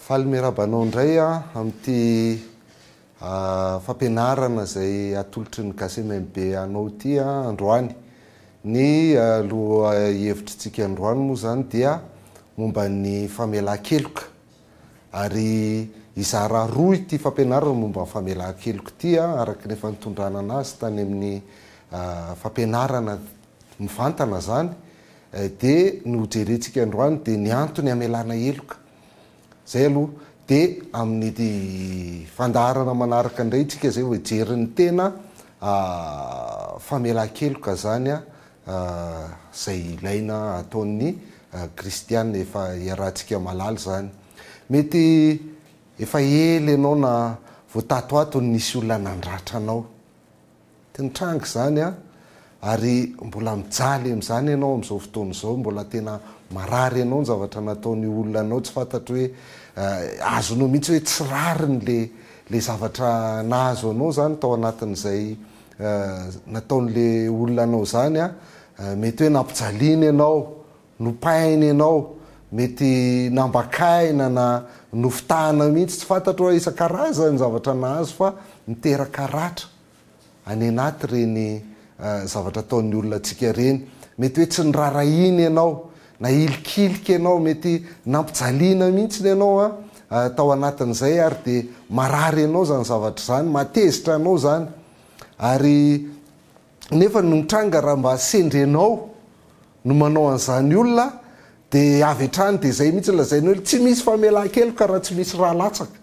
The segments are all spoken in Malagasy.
Falmerabanao indray amin'ity fampianarana izay atolotry ny GCMB anao ity androany. Ny lohahevitrintsika androany moa zany dia momba ny famelan-keloka. Ary izara roa ity fampianarana momba ny famelan-keloka ity araka ny efa nitondrana anazy tany amin'ny fampianarana mivantana zany. Dia ny hojerentsika androany dia ny antony hamelana heloka. Zay aloha dia amin'ny fandaharana manaraka indray tsika zay hojeriny tena famelan-keloka zany zay ilaina ataon'ny kristianina efa iarahantsika malala zany. Mety efa ela ianao na voatatoato nisy olona nandratra anao tinitranga zany ary mbola mijaly amin'izany ianao amin'izao fotoana izao, mbola tena marary ianao ny zavatra nataony olona anao, tsy fantatro hoe azonao mihitsy hoe tsy rariny le zavatra nahazo anao zany tao anatin'izay nataon'le olona anao zany mety hoe nampijaliana ianao, nopainy ianao, mety nambakaina na nofitahana mihitsy, tsy fantatro hoe isan-karazany zavatra nahazo fa miteraka ratra any anaty reny zavatra ataon'ny olona antsika reny. Mety hoe tsy nirarahina ianao na ilikilika ianao, mety nampijaliana mihitsy ianao tao anatin'izay ary dia marary ianao zany zavatra zany, matezitra anao zany. Ary nefa nitranga raha mba sendrenao no manao an'izany olona dia avy hatrany dia zay mihitsy lazainy hoe tsy misy famelan-keloka raha tsy misy raha latsaka.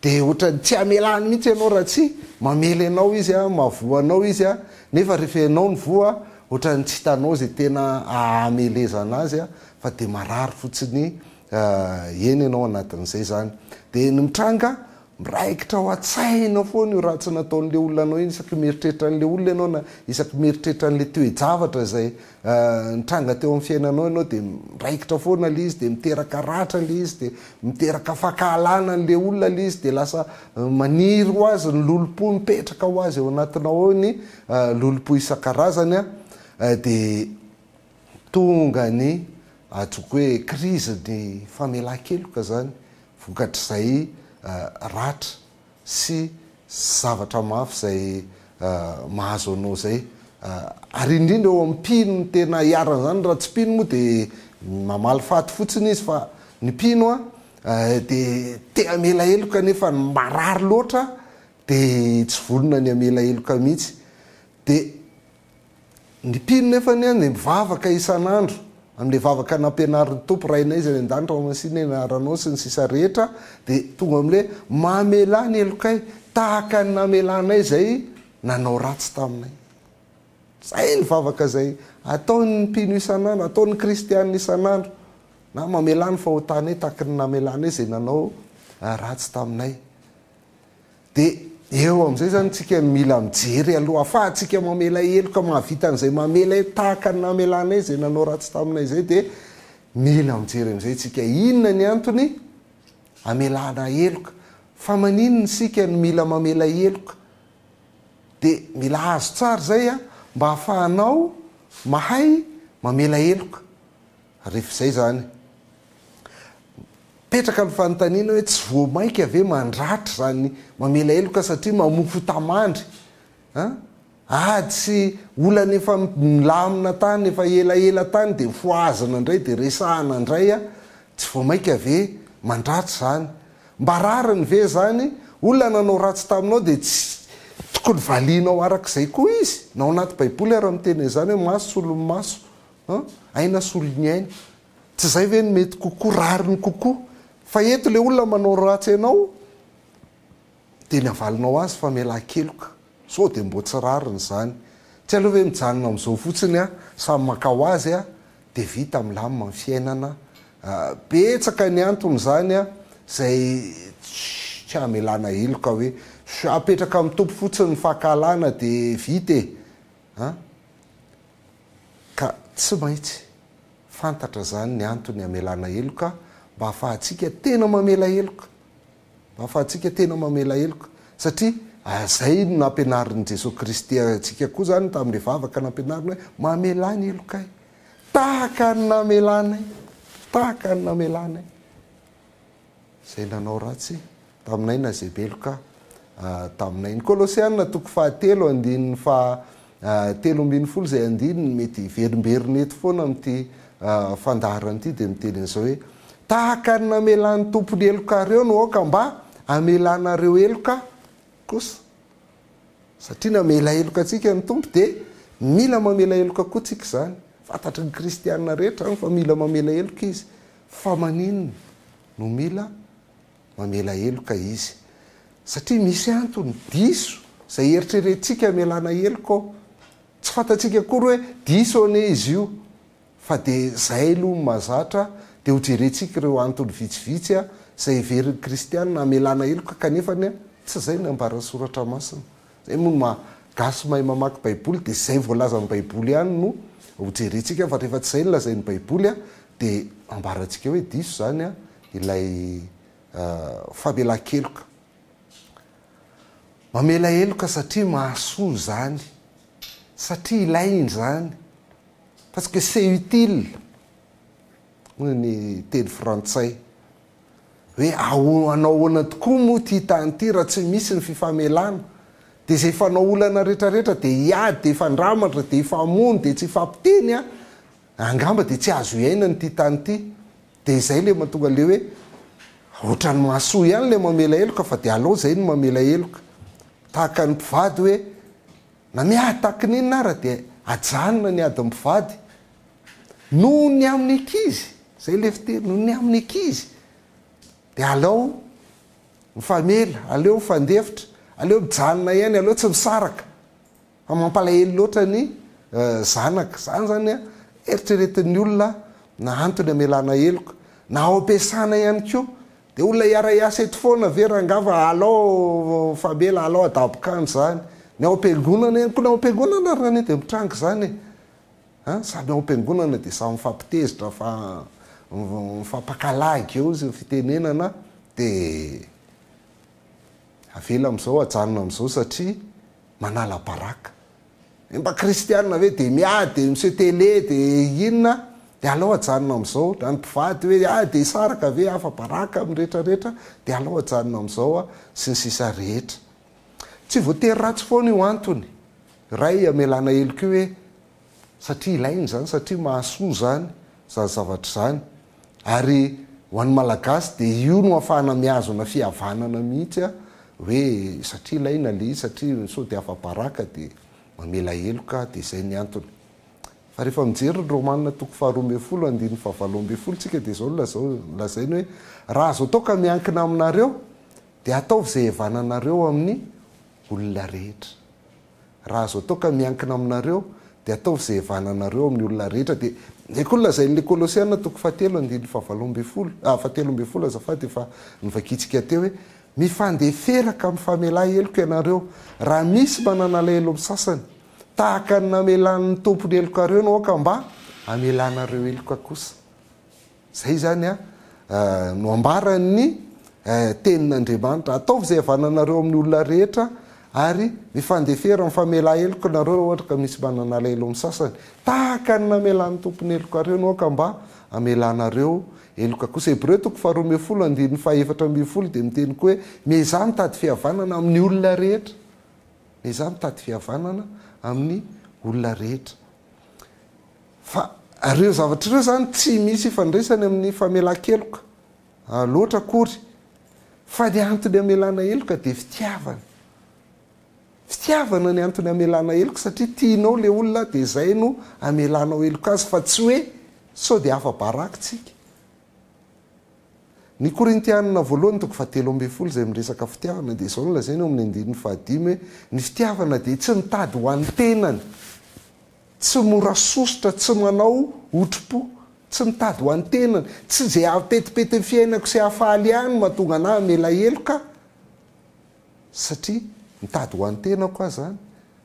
Dia ohatrany tsy hamelany mihitsy ianao raha tsy mamela ianao izy mahavoa anao izy nefa rehefa ianao ny voa ohatrany tsy hitanao zay tena amelezana azy fa dia marary fotsiny eny ianao anatin'izay zany. Dia ny mitranga miraikitra ao an-tsaina foana io raha tsy nataon'le olona anao iny, isaky mieritreritra an'le olona ianao na isaky mieritreritra an'le toe-javatra zay nitranga teo amin'ny fiainanao ianao, dia miraikitra foana le izy, dia miteraka ratra le izy, dia miteraka fahakalana n'le olona le izy, dia lasa maniry ho azy ny lolopo mipetraka ho azy eo anatinao ao ny lolopo isan-karazany dia tonga ny atsoko hoe krizy ny famelan-keloka zany, vokatr'izay ratra sy zavatra mafy zay mahazo anao zay. Ary indrindra eo amin'ny mpino ny tena hiarana zany, raha tsy mpino moa dia mamaly faty fotsiny izy, fa ny mpino dia te hamela heloka nefa marary loatra dia tsy volona ny hamela heloka mihitsy. Dia ny mpino nefa ny mivavaka isan'andro amin'le vavaka nampianarin'ny tompo raha inay izy any an-danitra masina ianaranao sy ny sisa rehetra, dia tonga amin'le mamela ny helokay tahaka ny namelanay zay nanao ratsy taminay. Zay ny vavaka zay ataon'ny mpino isan'andro, ataon'ny kristianina isan'andro, na mamela ny fahotanay tahaka ny namelanay zay nanao ratsy taminay. Dia eo amin'izay zany tsika mila mijery aloha afahantsika mamela heloka mahavita an'izay mamela tahaka ny namelanay zay nanao ratsy taminay zay, dia mila mijery amin'izay tsika inona ny antony hamelana heloka, fa maninona sika ny mila mamela heloka. Dia mila azo tsara zay mba hahafahanao mahay mamela heloka. Rehefa izay zany petraka ny fanontaniana hoe tsy voamaika ave mandratra zany mamela heloka satria mamofo tamandry. Tsy olana efa milamina tany, efa elaela tany dia foazana indray dia resahana indray tsy voamaika ave mandratra zany. Mba rariny ve zany olona nanao ratsy taminao dia tsy tokony valianao arak'izay koa izy. Na ao anaty baiboly raha miteny zany hoe maso solo ny maso, aina solo ny aina. Tsy zay ve ny mety kokoa, rariny kokoa. Fa eto le olona manao ratsy ianao dia ny avalinao azy famelan-keloka, sao dia mbo tsy rariny zany. Tsy aloha hoe mijanona amin'izao fotsiny samy makao azy dia vita milamina ny fiainana. Betsaka ny antony zany zay tsy hamelana heloka hoe apetraka amin'ny tompo fotsiny ny fahakalana dia vita ka tsy maintsy fantatra zany ny antony hamelana heloka, mba hafahantsika tena mamela heloka, mba hafahantsika tena mamela heloka. Satria zay nampianarin'i Jesosy Kristy antsika koa zany tamin'le vavaka nampianarina hoe mamela ny helokay tahaka ny namelanay, tahaka ny namelanay. zay nanao ratsy taminay na zay beloka taminay. Ny Kolosianina toko fahatelo andininy fa 13 zay andininy mety verimberiny eto foana amity fandaharany ity de mitelin'izao hoe tahaka ny namelan'ny tompony eloka reo no oka mba amelanareo eloka kosa. Satria namela eloka atsika ny tompo de mila mamela eloka koa tsika zany. Fantatry ny kristianina rehetra fa mila mamela eloka izy, fa maninona no mila mamela eloka izy? Satria misy antony diso zay eritreretintsika amelana eloka. Tsy fantatsika kory hoe diso ane izy io, fa de zay aloha mahazatra de ho jerentsika ireo antony vitsivitsy zay veriny kristianina amelana eloka kanefa tsy zay nambara soratra masina. Zay moa magasy mahay mamaky baiboly de zay voalaza ny baiboly ihany no ho jerentsika, fa rehefa tsy zay ny lazay ny baiboly de ambaratsika hoe diso zany ilay famela-keloka. Mamela eloka satria mahasoa zany, satria ilainy zany, parce que c'est utile. Ny teny frantsay hoe anao ona tokoa moa ty tany ty raha tsy misy ny fifamelana. De zay fanao olana rehetrarehetra de iady de ifandramatra de ifamono de tsy ifampiteny angamba de tsy azo iainany ty tany ty. De zay le mahatonga le hoe ohatrany mahasoa ihany le mamela eloka, fa de alao zay ny mamela eloka. Tahaka ny mpivady hoe na miady tahaky ninona ara de ajanona ny ady mpivady noho ny amin'ny ankizy. Zay le fiteny, noho ny amin'ny ankizy de alao mifamela, aleo mifandefitra, aleo mijanona ihany, aleo tsy misaraka fa mampalahelo loatra ny zanaka. Zany zany eritreretin'ny olona na antony amelana eloka na ao ampiasana ihany koa. De olona iara-iasa eto foana verangava alao famela, alao adabokanjo zany. Ny ao am-piangonana ihany koa, ny ao am-piangonana raha de mitrangy zany samy ao am-piangonana de samy mifampitezitra fa mifampakalagy eo zy fitenenana de avela am'izao ajanona am'izao satria manala baraka. Mba kristianina ve de miady de monsieur télé de inona de alao ajanona am'izao. Da ny mpivady hoe de isaraka ve hafa baraka amin'ny rehetrarehetra de alao ajanona am'izao sy ny sisa rehetra. Tsy voatery ratsy foana io antony ray amelana eloka io hoe satria ilainy zany, satria mahasoa zany zany zavatra zany. Ary ho an'ny malagasy de io no ahafahana miazona fihavanana mihitsy hoe satria ilaina le satria sao de hafa baraka de mamela eloka de zay ny antony. Fa rehefa mijery ny Romanina toko 12 andininy 17 tsika de zao lazainy hoe raha azo atao ka miankina aminareo de ataovy zay hevananareo amin'ny olona rehetra. Raha azo atao ka miankina aminareo de ataovy zay hevananareo amin'ny olona rehetra. De zay koa lazain'le Kolosianina toko 7 andininy 17 azafady efa nivakitsika teo hoe mifandeferaka amin'ny famela eloka ianareo raha misy mananala elo amin'ny sasany tahaka ny namelan'ny tompony eloka reo no oka mba amelanareo eloka kosa. Zay zany no ambarany tenin'Andriamanitra, ataovy zay havananareo amin'ny olona rehetra ary mifandefera amin'ny famela eloka nareo ohatra ka misy mananala elo amin'ny sasany tahaka ny namelan'ny tompony eloka reo no oka mba amelanareo eloka kosa. Hebreo toko 12 andininy 4 de miteny koa hoe meza mitady fihavanana amin'ny olona rehetra. Meza mitady fihavanana amin'ny olona rehetra. Fa reo zavatra reo zany tsy misy ifandraisany amin'ny famela-keloka loatra akory, fa ny antony amelana eloka de fitiavana. Fitiavana ny antony amelana eloka satria tianao le olona de zay no amelanao eloka azy, fa tsy hoe sao de hafa baraka tsika. Ny Korintianina voalohany toko 17 zay miresaka fitiavana de zao lazainy amin'ny andininy 15 hoe ny fitiavana de tsy mitady ho an'ny tenany, tsy mora sosotra, tsy manao otropo, tsy mitady ho an'ny tenany, tsy zay apetipety ny fiainako sy hafaly ihany mahatonga anahy amela eloka, satria mitady ho an'ny tenako azy zany.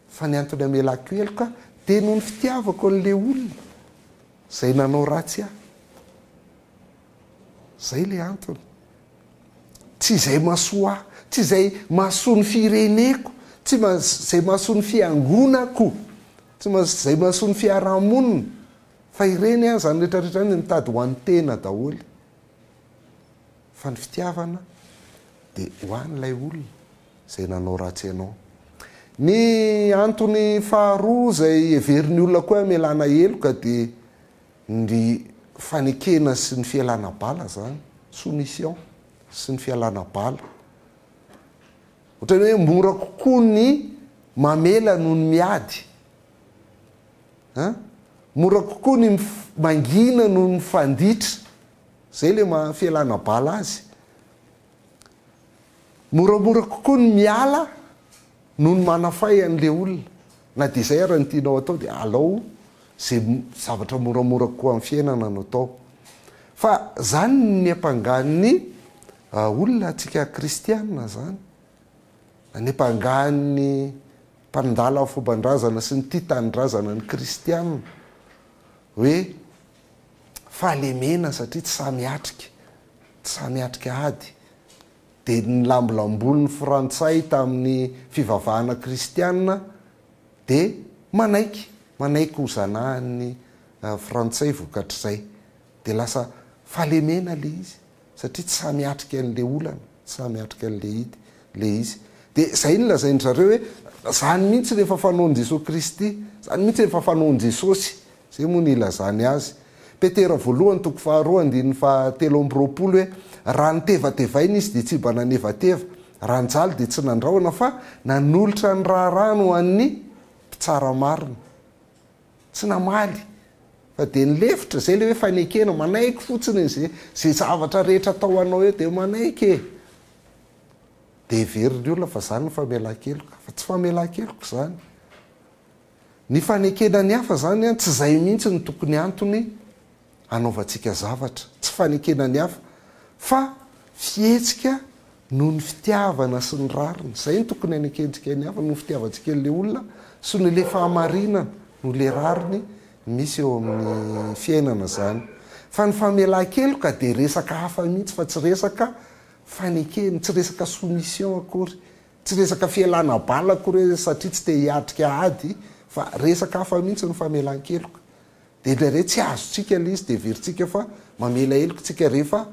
Fa ny antony amelako eloka de noho ny fitiavako an'le olona zay nanao ratsy ahy. Zay le antony. Tsy zay mahasoa ahy, tsy zay mahasoa ny fireneko, tsy zay mahasoa ny fiangonako, tsy zay mahasoa ny fiarahamonina, fa ireny zany rehetrarehetra ny mitady ho an'ny tena daholy. fa ny fitiavana dia hoan'ilay olona zay nanao ratsy ianao. Ny antony faharoa zay heverin'ny olona koa amelana heloka dia ny fanekena sy ny fialana bala zany, soumission sy ny fialana bala. Ohatrany hoe mora kokoa ny mamela noho ny miady. Mora kokoa ny mangina noho ny fanditra. Zay le fialana bala azy. Moramora kokoa ny miala noho ny manafay an'le olona. Na dia izay ara ny tianao atao dia alao zay zavatra moramora kokoa amin'ny fiainana no atao. Fa zany ny ampangan'ny olona antsika kristianina zany. Ny ampangan'ny mpandala amin'ny fomban-drazana sy ny tia tanindrazana ny kristianina. Hoe fahalemena satria tsy samy atrika ady. Dia ny lambolambon'ny frantsay tamin'ny fivavahana kristianina dia manaiky ho zanahan'ny frantsay vokatr'izay. Dia lasa fahalemena le izy satria tsy samy atrika an'le olana, tsy samy atrika an'le izy. Dia izay no lazainy zareo hoe zany mihitsy rehefa fanaon'i Jesosy Kristy, zany mihitsy rehefa fanaon'i Jesosy. Zay moa ny ilazany azy. Petera voalohany toko faharoa andininy fahatelo amby roapolo hoe raha nitevatevaina izy dia tsy mba nanevateva, raha nijaly dia tsy nandrahona fa nanolotra ny raharano ho an'ny mpitsara marina. Tsy namaly fa dia nilefitra zay le hoe fanekena, manaiky fotsiny zay zavatra rehetra atao anao eo dia manaiky e. Dia heveriny olona fa zany ny famelan-keloka, fa tsy famelan-keloka zany. Ny fanekena ny hafa zany tsy zay mihitsy ny tokony antony anaovantsika zavatra, tsy fanekena ny hafa fa fihetsika noho ny fitiavana sy ny rariny. Zay ny tokony hanekentsika ny hafa, noho ny fitiavantsika le olona sy ny le fahamarinana no le rariny misy eo amin'ny fiainana zany. Fa ny famelan-keloka dia resaka hafa mihitsy fa tsy resaka fanekena, tsy resaka soumission akory, tsy resaka fialana bala akory satria tsy te hiatrika ady, fa resaka hafa mihitsy ny famelan-keloka. Dia indraindray tsy azontsika le izy dia veritsika fa mamela heloka tsika rehefa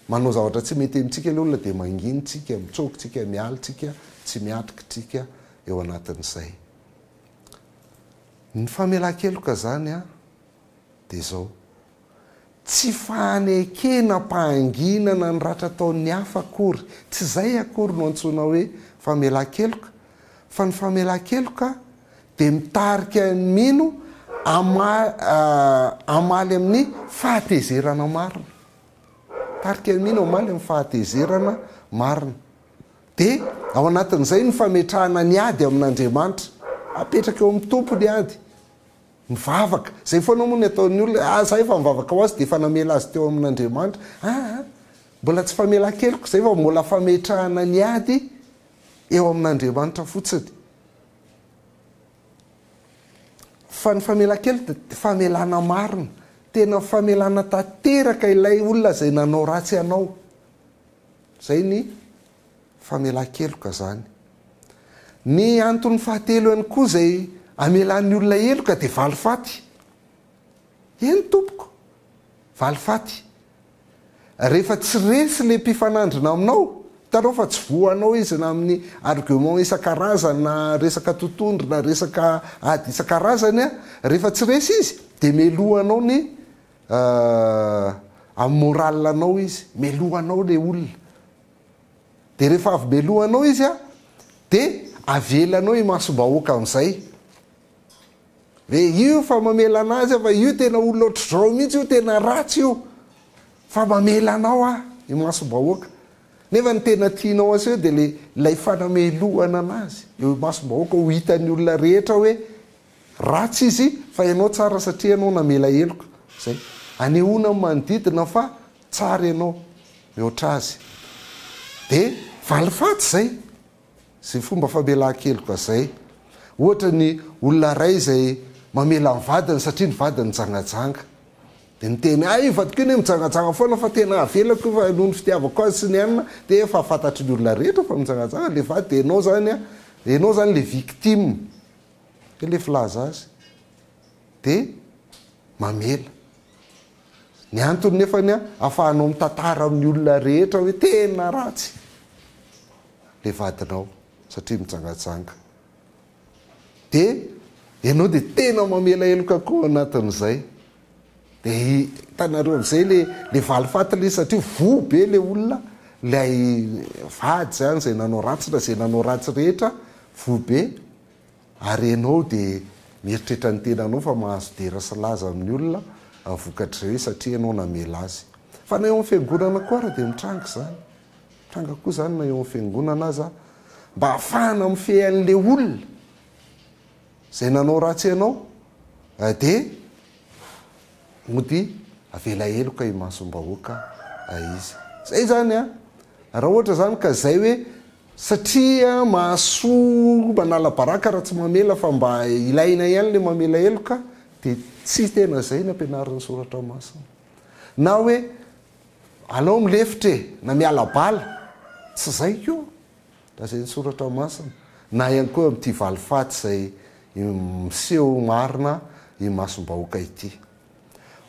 manao zavatra tsy mety amintsika le olona dia manginitsika, mitsokintsika, mialitsika, tsy miatrikitsika eo anatin'izay. Ny famelan-keloka zany dia zao. Tsy fanekena-pahanginana ny ratra ataon'ny hafa akory. Tsy zay akory no antsoina hoe famelan-keloka. Fa ny famelan-keloka dia mitarika ny mino amaly amin'ny fahatezerana marina. Tarika ny mino amaly amin'ny fahatezerana marina. Dia ao anatin'izay ny fametrahana ny ady amin'Andriamanitra. Apetraka eo amin'ny tompony ady. Mivavaka. Zay foana moa ny ataon'ny olona, zay fa mivavaka ho azy dia efa namela azy teo amin'Andriamanitra. Mbola tsy famelan-keloka zay fa mbola fametrahana ny ady eo amin'Andriamanitra fotsiny. Fa ny famelan-keloka dia famelana marina. Tena famelana tanteraka ilay olona zay nanao ratsy anao. Zay ny famelan-keloka zany. Ny antony fahatelo ihany koa zay amelan'ny olona heloka dia valifaty. Eny tompoko, valifaty. Rehefa tsy resy le mpifanandrina aminao, hitanao fa tsy voanao izy na amin'ny argument isan-karazany na resaka totohondry na resaka ady isan-karazany, rehefa tsy resy izy dia melohanao ny amin'ny moralanao izy, melohanao le olona. Dia rehefa avy melohanao izy dia avelanao imasom-bahoaka amin'izay. Ve io fa mamela anazy fa io tena olona ohatr'izao mihitsy io, tena ratsy io, fa mamela anao imasom-bahoaka. Nefa ny tena tianao azy eo dia ilay fanamelohana anazy eo imasom-bahoaka ho hitan'ny olona rehetra hoe ratsy izy fa ianao tsara satria ianao namela heloka. Zay anehoana manodidina fa tsara ianao mihoatra azy. Dia valifaty zay. Zay fomba famelan-keloka zay. Ohatra ny olona ray zay mamela ny vadiny satria ny vadiny jangajanga. Dia niteny vadiko iny mijangajanga foana fa tena avelako fa noho ny fitiavako azy sy ny anina dia efa fantatry ny olona rehetra fa mijangajanga le vady dia ianao zany le victime. Dia le filaza azy. Dia mamela. ny antony nefany ahafahanao mitantara amin'ny olona rehetra hoe tena ratsy le vadinao satria mitsangatsanga. Dia ianao dia tena mamela heloka koa anatin'izay. Dia hitanareo amin'izay le valifaty le satria vo be le olona lay vady zany izay nanao ratsy na izay nanao ratsy rehetra vo be, ary ianao dia mieritrehitra ny tenanao fa mahazo dera sy laza amin'ny olona vokatr'izay satria ianao namela azy. Fa na eo amin'ny fiangonana koa ary dia mitranga izany. Mitranga koa izany na eo amin'ny fiangonana aza mba ahafahana mifehy an'le olona izay nanao ratsy ianao, dia mody avela heloka imasom-bahoaka izy. Zay zany raha ohatra zany ka zay hoe satria mahasoa manala baraka raha tsy mamela fa mba ilaina ihany le mamela heloka, dia tsy tena zay ny ampianarin'ny soratra masina. Na hoe alao milefitra na miala bala, tsy zay koa da zay ny soratra masina. Na ihany koa amin'ity valifaty zay miseho marina i masom-bahoaka ity.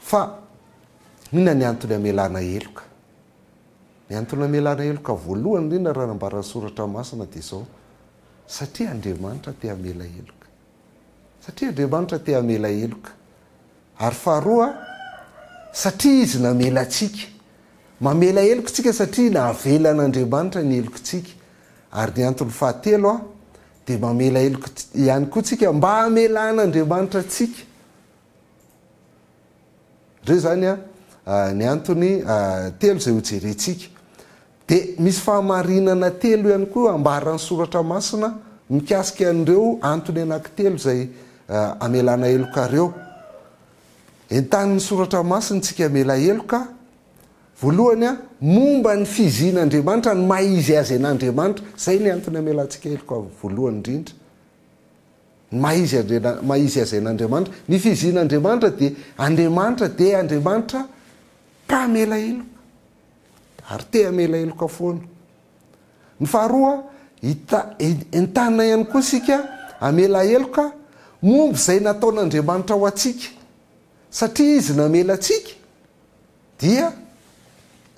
Fa inona ny antony amelana heloka? Ny antony amelana heloka voalohany indrindra raha nambaran'ny soratra masina dia izao: satria Andriamanitra te hamela heloka. Satria Andriamanitra te hamela heloka. Ary faharoa, satria izy namela antsika. Mamela heloka tsika satria nahavelan'Andriamanitra ny helokantsika. Ary ny antony fahatelo dia mamela heloka ihany koa tsika mba hamelan'Andriamanitra antsika. Ireo zany ny antony telo izay hojerentsika. Dia misy fahamarinana telo ihany koa ambaran'ny soratra masina mikasika an'ireo antony anankitelo izay amelana heloka ireo. Entanin'ny soratra masina tsika amela heloka. Voalohany momba ny fizin'Andriamanitra, ny maizy azy an'Andriamanitra. Zay ny antony amelantsika heloka voalohany indrindra. Maizy azy an'Andriamanitra. Ny fizin'Andriamanitra dia Andriamanitra mpamela heloka, ary te hamela heloka foana. Ny faharoa, entanina ihany koa sika hamela heloka momba izay nataon'Andriamanitra ho antsika. Satria izy namela antsika dia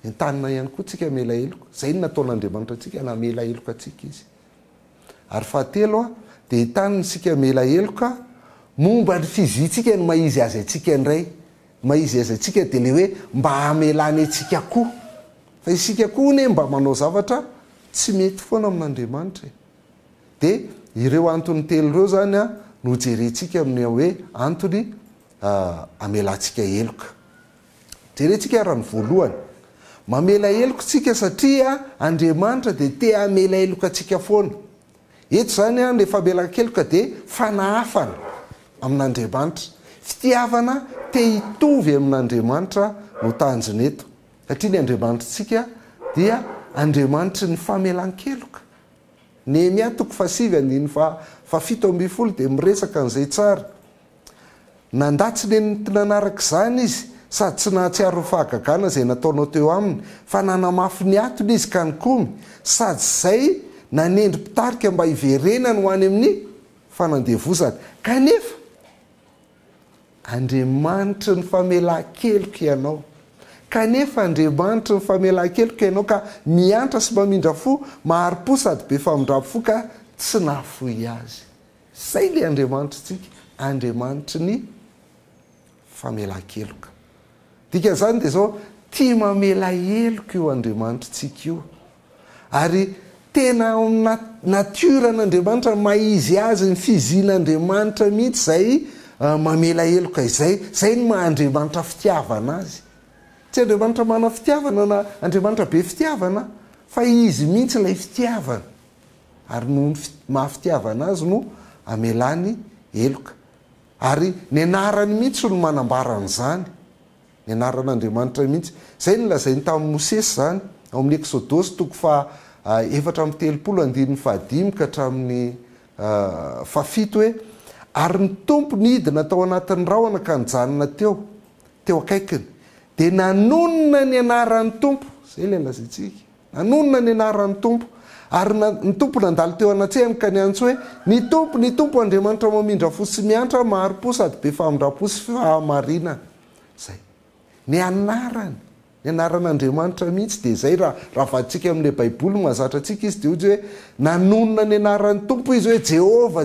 entanina ihany koa tsika hamela heloka. Zay ny nataon'Andriamanitra antsika, namela heloka antsika izy. Ary fahatelo dia entanina sika hamela heloka momba ny fizintsika ny maizy azy antsika indray. Maizy azy antsika dia le hoe mba hamelany antsika koa. Fa isika koa ne mba manao zavatra tsy mety foana amin'Andriamanitra. Dia ireo antony telo ireo zany no jerentsika amin'ny hoe antony amelantsika heloka. Jerentsika raha ny voalohany, mamela heloka tsika satria Andriamanitra dia te hamela heloka antsika foana. Eto zany le famelan-keloka dia fanahafana amin'Andriamanitra. Fitiavana te hitovy amin'Andriamanitra no tanjony eto. Satria ny Andriamanitritsika dia Andriamanitra ny famelan-keloka. Nehemia 7:7 dia miresaka an'izay tsara. Nandatsy ny nanaraka izany izy, sady tsy nahatsiaro ny fahagagana izay nataonao teo aminy, fa nanamafy ny atony izy ka nikomy, sady izay nanendrim-pitarika mba hiverenany ho any amin'ny fanandevozana. Kanefa Andriamanitra ny famelan-keloka ianao. Kanefa Andriamanitra ny famelan-keloka ianao ka miantra sy mamindra fo, mahari-po sady be famindra-fo ka tsy nahafoy azy. Zay le Andriamanitrantsika, Andriamanitra ny famelan-keloka. Dikan'izany dia izao tia mamela heloka io Andriamanitrantsika io. Ary tena natioran'Andriamanitra maizy azy ny fizin'Andriamanitra mihitsy zay mamela heloka izay. Zay ny maha-Andriamanitra fitiavana azy. Tsy Andriamanitra mana fitiavana na Andriamanitra be fitiavana, fa izy mihitsy ilay fitiavana. Ary no mahafitiavana azy no amelany heloka. Ary ny anarany mihitsy no manambara an'izany. Ny anaran'Andriamanitra mihitsy. Zay no lazainy tamin'ny Mosesy zany, ao amin'ny Exodosy 4:7-15 ka hatramin'ny 7 hoe: ary ny tompo nidina tao anatin'ny rahona ka nijanona teo akaikiny, dia nanonona ny anaran'ny tompo. Zay ilay lazaintsika. Nanonona ny anaran'ny tompo. Ary ny tompo nandalo teo anatsehany ka niantso hoe: ny tompo Andriamanitra mamindra fo sy miantra, mahari-po sady be famindra-po sy fahamarinana. Zay. ny anaran'andriamanitra mihitsy de zay raha vatsika amin'le baiboly mahazatra atsika izy de ohatry hoe nanonona ny anaran'ny tompo izy hoe jehova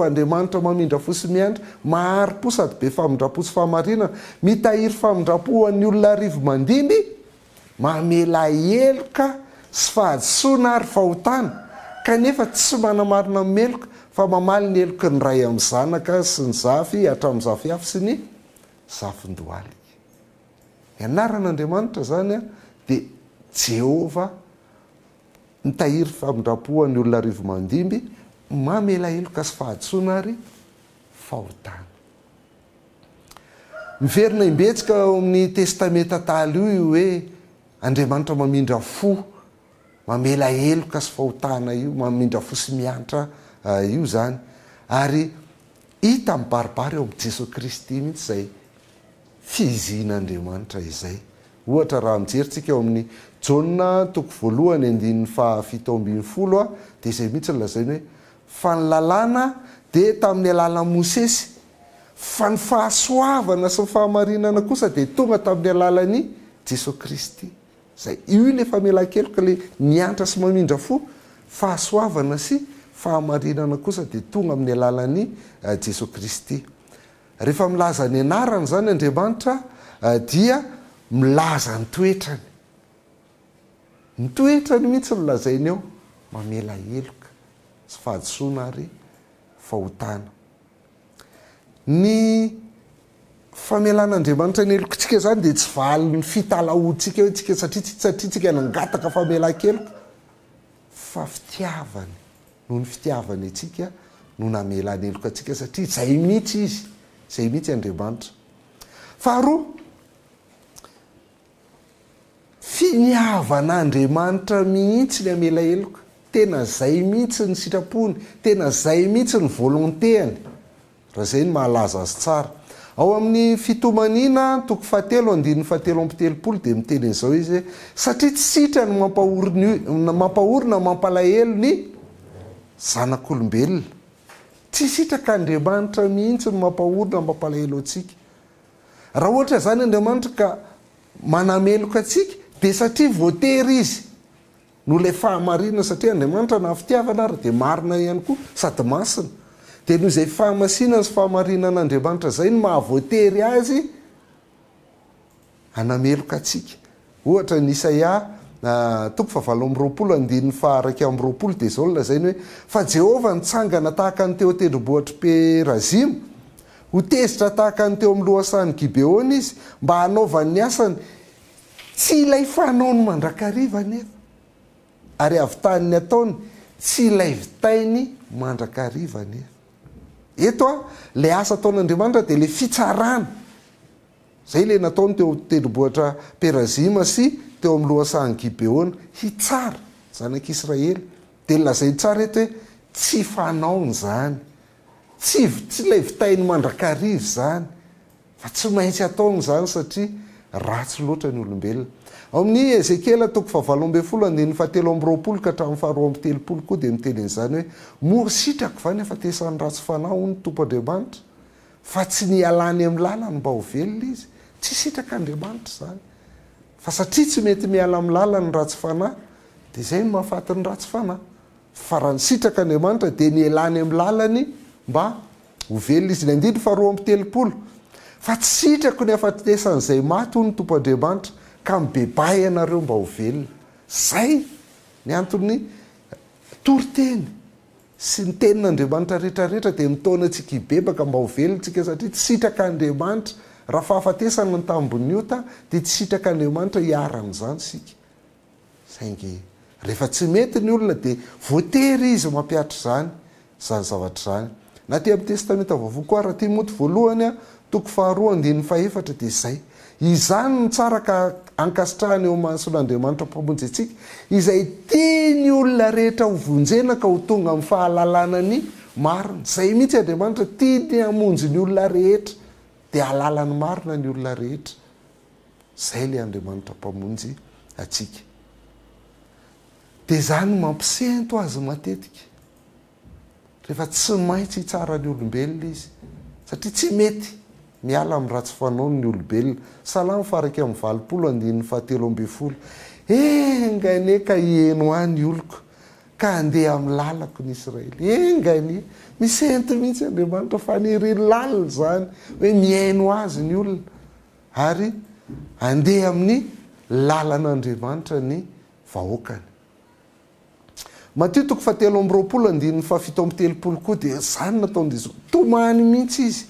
andriamanitra mamindra fo sy miandra mahary-po sady be famindrapo sy fahamarinana mitahiry famindrapo hoan'ny olona arivo mandimby mamela eloka sy fahadisoana ary fahotana kanefa tsy manamarina meloka fa mamaly ny eloka ny ray amin'ny zanaka sy ny zafy hatramin'ny zafy afy sy ny zafin-doaly. Ny anaran'andriamanitra zany a de Jehova mitahiry famindrapo hoan'ny olona arivo mandimby mamela eloka sy fahadisoana ary fahotana. Miverina imbetsika ao amin'ny testamenta talo io hoe Andriamanitra mamindra fo, mamela eloka sy fahotana io, mamindra fo sy miantra io zany. Ary hita mibaribary eo amin'ny Jesosy Kristy mihitsy zay fizin'Andriamanitra izay. Ohatra raha mijeritsika eo amin'ny Jaona 1:7-10 de izay mihitsy lazainy hoe fa ny lalàna de tamin'ny alalan'i Mosesy, fa ny fahasoavana sy ny fahamarinana kosa de tonga tamin'ny alalan'i Jesosy Kristy. Zay io le famela-keloka le miantra sy mamindra fo, fahasoavana sy fahamarinana kosa de tonga amin'ny alalan'i Jesosy Kristy. Rehefa milaza ny anarany zany Andriamanitra dia milaza ny toetrany. Ny toetrany mihitsy no lazainy eo, mamela eloka sy fahadisoana ary fahotana. Ny famelan'Andriamanitra ny elokantsika zany de tsy valo ny fitalahotsika hoe tsika satria tsika nangataka famela-keloka, fa fitiavany noho ny fitiavany atsika no namela ny elokantsika satria zay mihitsy izy, zay mihitsy Andriamanitra. Faharoa, finiavan'Andriamanitra mihitsy ny amela eloka, tena zay mihitsy ny sitrapony, tena zay mihitsy ny volontéany. Raha zay ny mahalaza azy tsara. Ao amin'ny fitomanina 7:7 de miteny izao izy hoe satria tsy sitra ny mampahorina mampalahelo ny zanak'olombelona. Tsy sitraka Andriamanitra mihitsy ny mampahorina mampalahelo atsika. Raha ohatra zany Andriamanitra ka manameloka atsika de satria voatery izy no le fahamarinana, satria Andriamanitra na fitiavana ary de marina ihany koa sady masina. De noho izay fahamasinana sy fahamarinan'Andriamanitra zay no mahavoatery azy anameloka atsika. Ohatra ny Isaia 7:20 de zao lazainy hoe fa Jehova nitsangana tahaka ny teo tendrombohitra Perazima, ho tezitra tahaka ny teo amin'ny lohasan'ny Gibeona izy mba hanaovany ny asany, tsy ilay fanaony mandrakariva nefa, ary avy ny ataony tsy ilay vitainy mandrakariva nefa. Eto le asa ataon'Andriamanitra de le fitsarana. Zay le nataony teo tendrombohitra Perazima sy teo amin'ny lohasan'ny Gibeona, hitsara zanak'Israely. De lazay tsara eto hoe tsy fanaony zany, tsy ilay vitainy mandrakariva zany, fa tsy maintsy ataony zany satria ratsy loatra ny olombelona. Ao amin'ny Ezekiela 7:17 ka hatramin'ny 12:30 koa de miteny an'izany hoe mositrako va nefa tesan'ny ratsy fanahy ny tompo Andriamanitra, fa tsy nialany amin'ny lalany mba ho velona izy. Tsy sitraka Andriamanitra zany, fa satria tsy mety miala amin'ny lalany ratsy fanahy de zay no mahafaty ny ratsy fanahy. Fa raha ny sitraka Andriamanitra de nialany amin'ny lalany mba ho velona izy. Ny 2:30 fa tsy sitrako ny afatesan'izay maty ny tompo Andriamanitra ka mibebay ianareo mba ho velona. Zay ny antony toriteny sy ny tenin'Andriamanitra rehetrarehetra de nitaona antsika hibebaka mba ho velona tsika, satria tsy sitraka Andriamanitra. Raha fahafatesana ny tambony ota de tsy sitraka Andriamanitra hiara amin'izany sika. Saingy rehefa tsy mety ny olona de voatery izy mampiatra zany zavatra zany. Na ty amin'ny testamenta vaovao koa raha Timoty voalohany 2:2 de zay. Izany ny tsara ka ankasitrahany eo mason'Andriamanitra mpamonjy atsika, izay tiany olona rehetra ho vonjena ka ho tonga amin'ny fahalalana ny marina. Zay mihitsy Andriamanitra tiany hamonjy ny olona rehetra de halalany marina ny olona rehetra. Zay le Andriamanitra mpamonjy atsika. De zany mampisento azy matetika rehefa tsy maintsy hitsara ny olombelona izy, satria tsy mety miala amin'ny ratsy fanaony ny olombelona. Salamo faraka amin'ny 20:7 engane ka hieno any oloko ka andeha amin'ny lalako ny Israely. Engane misento mihitsy Andriamanitra fa nireny lalina zany hoe miaino azy ny olona ary andeha amin'ny lalan'Andriamanitra ny vahoakany. Matio 7:20 koa dia zany nataony Jesosy, tomany mihitsy izy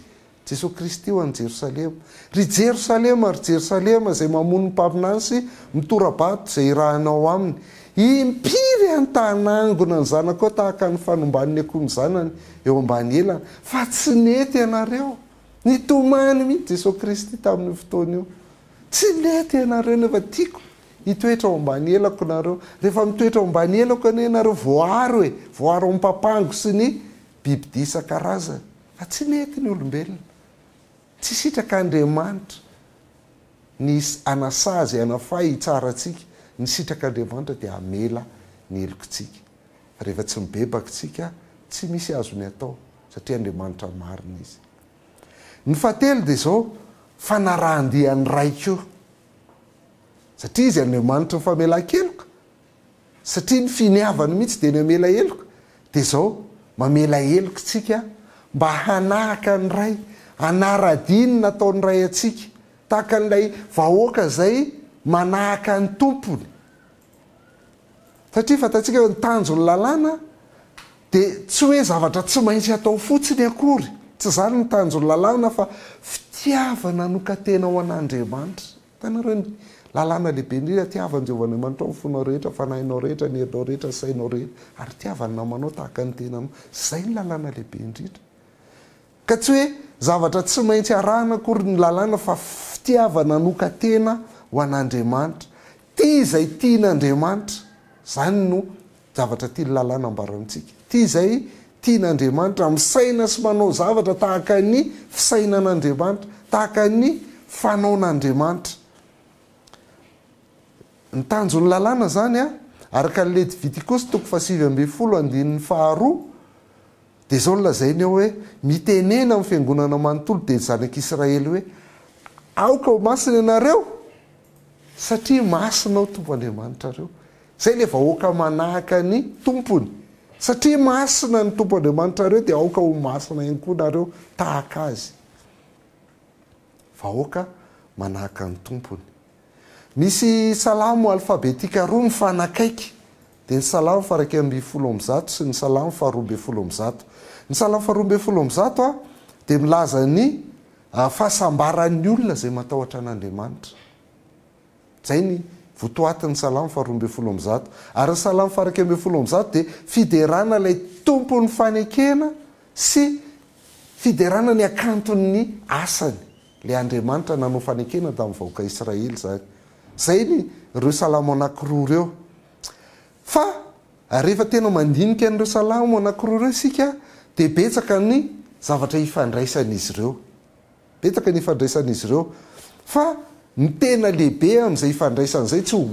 Jesosy Kristy ho an'i Jerosalema. Ry Jerosalema, ry Jerosalema izay mamono ny mpaminany sy mitorabato izay irahanao aminy. Impiry an-tanangona ny zanako tahaka ny fanomban'ny akoho ny zanany eo ambany elana. Fa tsy nety ianareo. Nitomany mihitsy Jesosy Kristy tamin'ny fotoana io. Tsy nety ianareo nefa tiako hitoetra ao ambany elako nareo. Rehefa mitoetra ao ambany elako ane nareo voaro voaro amin'ny papango sy ny biby isan-karazany. Fa tsy nety ny olombelona. Tsy sitraka Andriamanitra ny anasazy anafay hitsaratsika. Ny sitraka Andriamanitra dia hamela ny helokontsika. Fa rehefa tsy mibebaka tsika, tsy misy azony atao satria Andriamanitra marina izy. Ny fahatelo dia zao, fanarahandian'ny raiko. Satria izy Andriamanitra ny famela-keloka. Satria ny finiavany mihitsy dia ny hamela heloka. Dia zao, mamela heloka tsika mba hanahaka ny ray, anaradiny nataon'ny ray atsika, tahaka n'ilay vahoaka zay manahaka ny tompony. Satria fatatsika ny tanjo ny lalàna dia tsy hoe zavatra tsy maintsy atao fotsiny akory. Tsy zany ny tanjo ny lalàna fa fitiavana nokatena ho an'Andriamanitra. Tanareo ny lalàna lehibe indrindra tiavan'i Jehovahandriamanitra ny fonao rehetra, fanahinao rehetra, ny herinao rehetra, sainao rehetra ary tiavany namanao tahaka ny tenanao. Zay ny lalàna lehibe indrindra. Ka tsy hoe zavatra tsy maintsy arahana akory ny lalàna fa fitiavana nokatena ho an'Andriamanitra. Tia izay tian'Andriamanitra, zany no zavatra tia ny lalàna ambarantsika. Tia izay tian'Andriamanitra, misaina sy manao zavatra tahaka ny fisainan'Andriamanitra, tahaka ny fanaon'Andriamanitra. Ny tanjon'ny lalàna zany araka ny Levitikosy 7:2 dia zao lazainy eo hoe mitenena amin'ny fiangonana manontolo dia zanak'Israely hoe aoka ho masina ianareo satria masina ao tompo Andriamanitra reo. Zay le vahoaka manahaka ny tompony. Satria masina ny tompo Andriamanitra reo dia aoka ho masina ihany koa nareo tahaka azy. Vahoaka manahaka ny tompony. Misy salamo alfabetika roa mifanakaiky. Dia ny salamo 120 sy ny salamo 210. Ny salamo 210 dia milaza ny fahasambaran'ny olona zay matahotra an'Andriamanitra. Zay ny votoatin'ny salamo 210. Ary ny salamo 120 dia fiderana ilay tompon'ny fanekena sy fiderana ny akanton'ny asany. Le Andriamanitra nanao fanekena tamin'ny vahoaka Israely zany. Zay ny ireo salamo anankiroa reo. Fa rehefa tena mandinika an'ireo salamo anankiroa reo isika dia betsaka ny zavatra ifandraisan'izy ireo. Betsaka ny ifandraisan'izy ireo. Fa ny tena lehibe amin'izay ifandraisan'izay tsy ho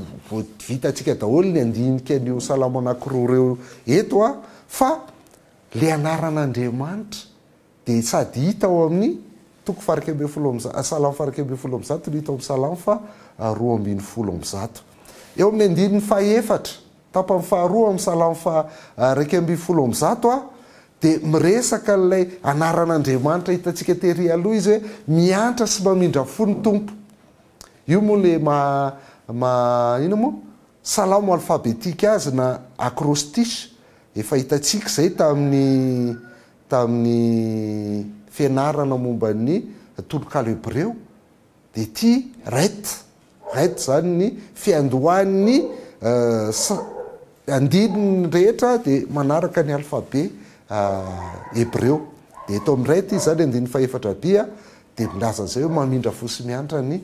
vitantsika daholo ny andinika an'io salamo anankiroa reo eto fa le anaran'Andriamanitra dia sady hita ao amin'ny toko salamo 120 no hita ao amin'ny salamo 210. Eo amin'ny andininy fahaefatra tapany faharoa amin'ny salamo 120 dia miresaka n'ilay anaran'Andriamanitra hitantsika tery aloha izy hoe miantra sy mamindra fo ny tompo. Io moa le ino moa salamo alfabetika azy na acrostiche efa hitantsika zay tamin'ny fianarana momba ny tolokalo hebreo. Dia ty ret zany ny fiandohan'ny andininy rehetra dia manaraka ny alfabe hebreo. Dia eto amin'ny ret izy zany andininy fahaefatra bia dia milaza an'izay hoe mamindra fo sy miantra ny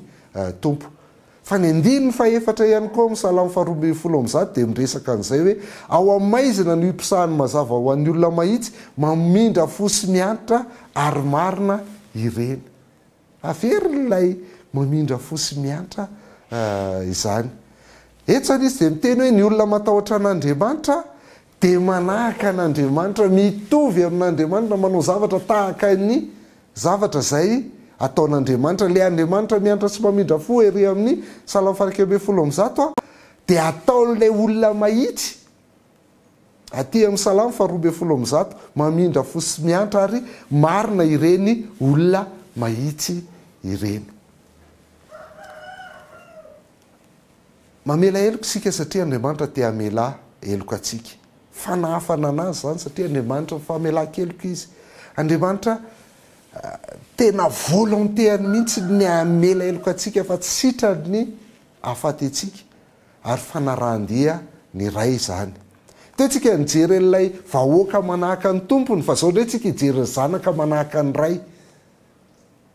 tompo. Fa ny andininy fahaefatra ihany koa amin'ny salamo 210 dia miresaka an'izay hoe ao amaizina ny impisahany mazava ho an'ny olona mahitsy mamindra fo sy miantra ary marina ireny. Averin'ilay mamindra fo sy miantra izany. Eto zany izy dia miteny hoe ny olona matahotra an'Andriamanitra dia manahaka an'Andriamanitra, mitovy amin'Andriamanitra, manao zavatra tahaka ny zavatra zay ataon'andriamanitra le andriamanitra mianatra sy mamindra fo ery amin'ny Salamo 1:10 dia ataon'lay olona mahitsy aty amin'ny Salamo 2:10 mamindra fo sy mianatra ary marina ireny olona mahitsy ireny. Mamela eloko sika satria andriamanitra te amela eloko atsika. Fanafana anazy zany satria andriamanitra famelan-keloko izy. Andriamanitra tena volontéany mihitsy ny amela eloko atsika fa tsy sitrany ny afaty atsika ary fanarahandia ny ray zany. Tsika nijery ilay vahoaka manahaka ny tompony fa zao ndray tsika hijery zanaka manahaka ny ray.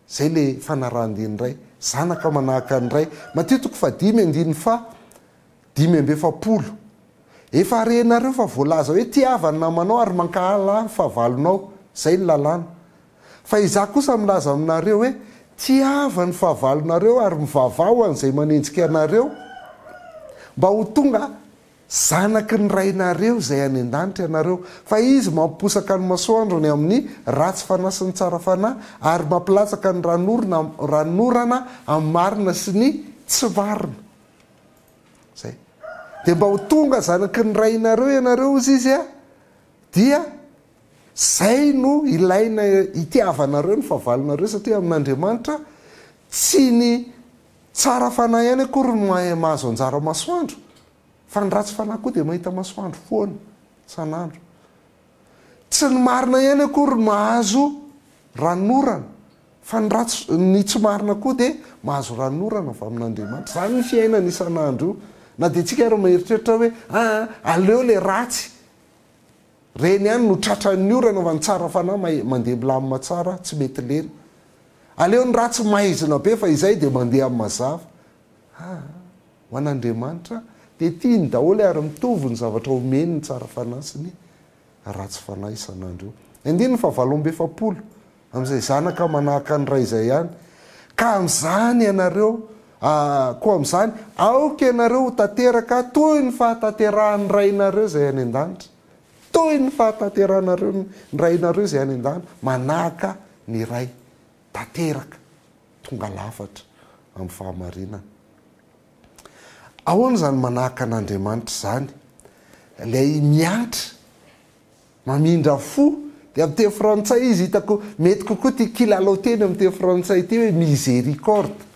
Zay le fanarahandia ny ray, zanaka manahaka ny ray. Matitoko fa 5:50 efa arenareo fa voalaza hoe tiavany namanao ary mankahala fahavalonao, zay ny lalàna. Fa izaho kosa milaza aminareo hoe tiavany fahavalonareo ary mivavao an'izay manenjika anareo mba ho tonga zanaky ny rainareo zay any an-danitra ianareo. Fa izy mamposaka ny masoandrony amin'ny ratsy fanahy sy ny tsara fanahy ary mampilatsaka ny ranorana amin'ny marina sy ny tsy marina. Zay. Dia mba ho tonga zanaky ny rainareo ianareo izy dia zay no ilaina itiavanareo ny fahavalonareo satria amin'Andriamanitra tsy ny tsara fanahy ihany akory no mahazo anjara masoandro fa ny ratsy fanahy koa dia mahita masoandro foana sanandro. Tsy ny marina ihany akory no mahazo ranorana fa ny tsy marina koa dia mahazo ranorana avy amin'Andriamanitra. Zany ny fiainana isanandro na dia tsika ary maheritreritra hoe aleo le ratsy reny ihany no tratran'ny orana fa ny tsara fanahy mandeha milamina tsara tsy mety lena. Aleo ny ratsy maizina be fa izay dia mandeha amin'ny mazava. Ho an'Andriamanitra dia tiany daholo ary mitovy ny zavatra omeny ny tsara fanahy sy ny ratsy fanahy isanandro. Indiny 7:70 amin'izay zanaka manahaka ny ray izay ihany. Ka amin'izany ianareo koa amin'izany aoka ianareo ho tanteraka toy ny fahatanterahany rainareo izay any an-danitra. Toy ny fahatanteranareo ny rainareo izay any an-danitra manahaka ny ray tanteraka tonga lafatra amin'ny fahamarinana. Ahoana zany manahaka an'Andriamanitra zany? Ilay miatra mamindra fo dia amin'ny teny frantsay izy hitako mety kokoa ty kilalao teny amin'ny teny frantsay ty hoe miséricorde.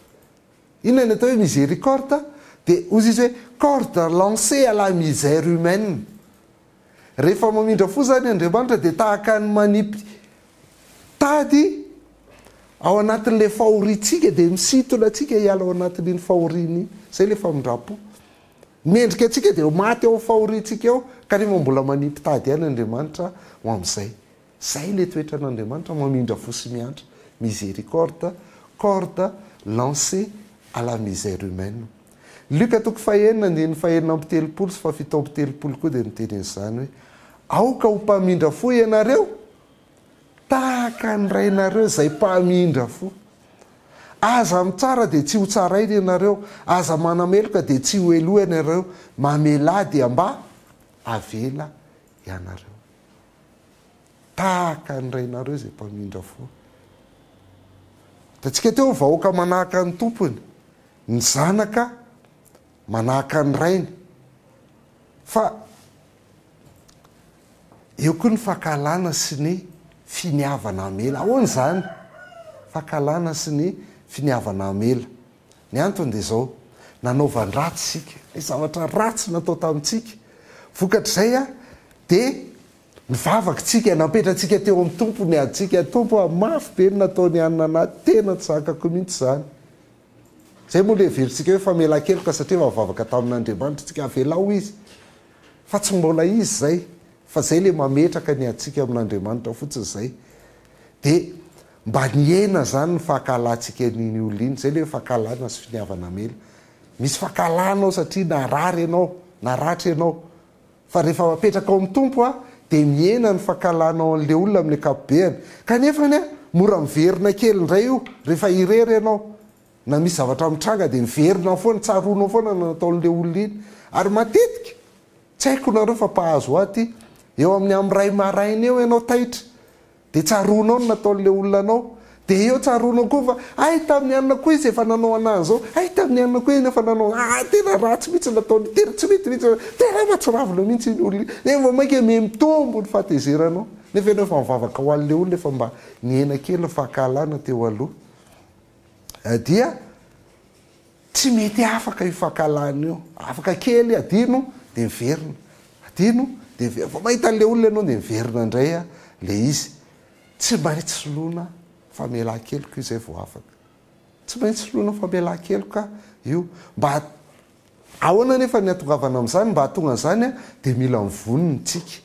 Inona ny atao hoe miséricorde? Dia ozy izy hoe corde lancée à la misère humaine. Rehefa mamindra fo zany Andriamanitra dia tahaka ny manipy tady ao anatin'le fahoriantsika dia misintona atsika hiala ao anatin'iny fahoriany. Zay le famindram-po. Mendrika atsika dia maty ao fahoriantsika ao kanefa mbola manipy tady ihany Andriamanitra ho amin'izay. Zay le toetra an'Andriamanitra mamindra fo sy miantra. Miséricorde, corde lancée à la misère humaine. Luka 9:7-7 sy 7:70 koa dia miteny izany hoe aoka ho mpamindra fo ianareo tahaka ny rainareo izay mpamindra fo. Aza mitsara dia tsy ho tsaraina ianareo, aza manameloka dia tsy ho eloha ianareo, mamela dia mba avela ianareo. Tahaka ny rainareo izay mpamindra fo. Tatsika teo vahoaka manahaka ny tompony, ny zanaka manahaka ny rainy. Fa eo koa ny fahakalana sy ny finiavana amela. Ahoana zany? Fahakalana sy ny finiavana amela. Ny antony dia zao, nanaovan-dratsy sika, zavatra ratsy natao tamintsika. Vokatr'izay dia mivavaka tsika, napetratsika teo amin'ny tompo, niadsika tompo mafy be ny nataony anina anaty, tena tsy zakako mihitsy zany. Zay moa le heveritsika hoe famela-keloka satria mavavaka tamin'Andriamanitra tsika avelao izy. Fa tsy mbola izy zay, fa zay le mametraka ny atsika amin'Andriamanitra fotsiny zay. Dia mba niena zany ny fahakalantsika niny oliny, zay le fahakalana sy finiavana amela. Misy fahakalana satria narary ianao, naratra ianao. Fa rehefa mapetraka ao amin'ny tompo dia miena ny fahakalana ao an'le olona amin'ny ankapobeny. Kanefa mora miverina kely indray io rehefa irery ianao. Na misy zavatra mitranga dia miverina foana, tsaronao foana nataon'le olona iny. Ary matetika tsy haiko nareo fa mpahazo aty eo amin'ny ray maraina eo ianao taitra dia tsaronao no nataon'le olona anao dia eo tsaronao koa fa ay tamin'ny anina koa izy efa nanao anazy zao, ay tamin'ny anina koa iny efa nanao tena ratsy mihitsy nataony tery tsy metimihitsy tena matsiravina mihitsy iny olona efa mainka mitombo ny fahatezeranao nefa enao efa mivavaka ho an'le olona efa mba niena kely fahakalana teo aloha dia tsy mety afaka ifakalana io afaka kely adino dia miverina adino dia fa mahita an'le olona ianao dia miverina indray le izy tsy maintsy soloana famelan-keloka io zay vao afaka tsy maintsy soloana famelan-keloka io mba ahoana nefa ny atongavana amin'izany mba hatonga an'izany dia mila mivonina tsika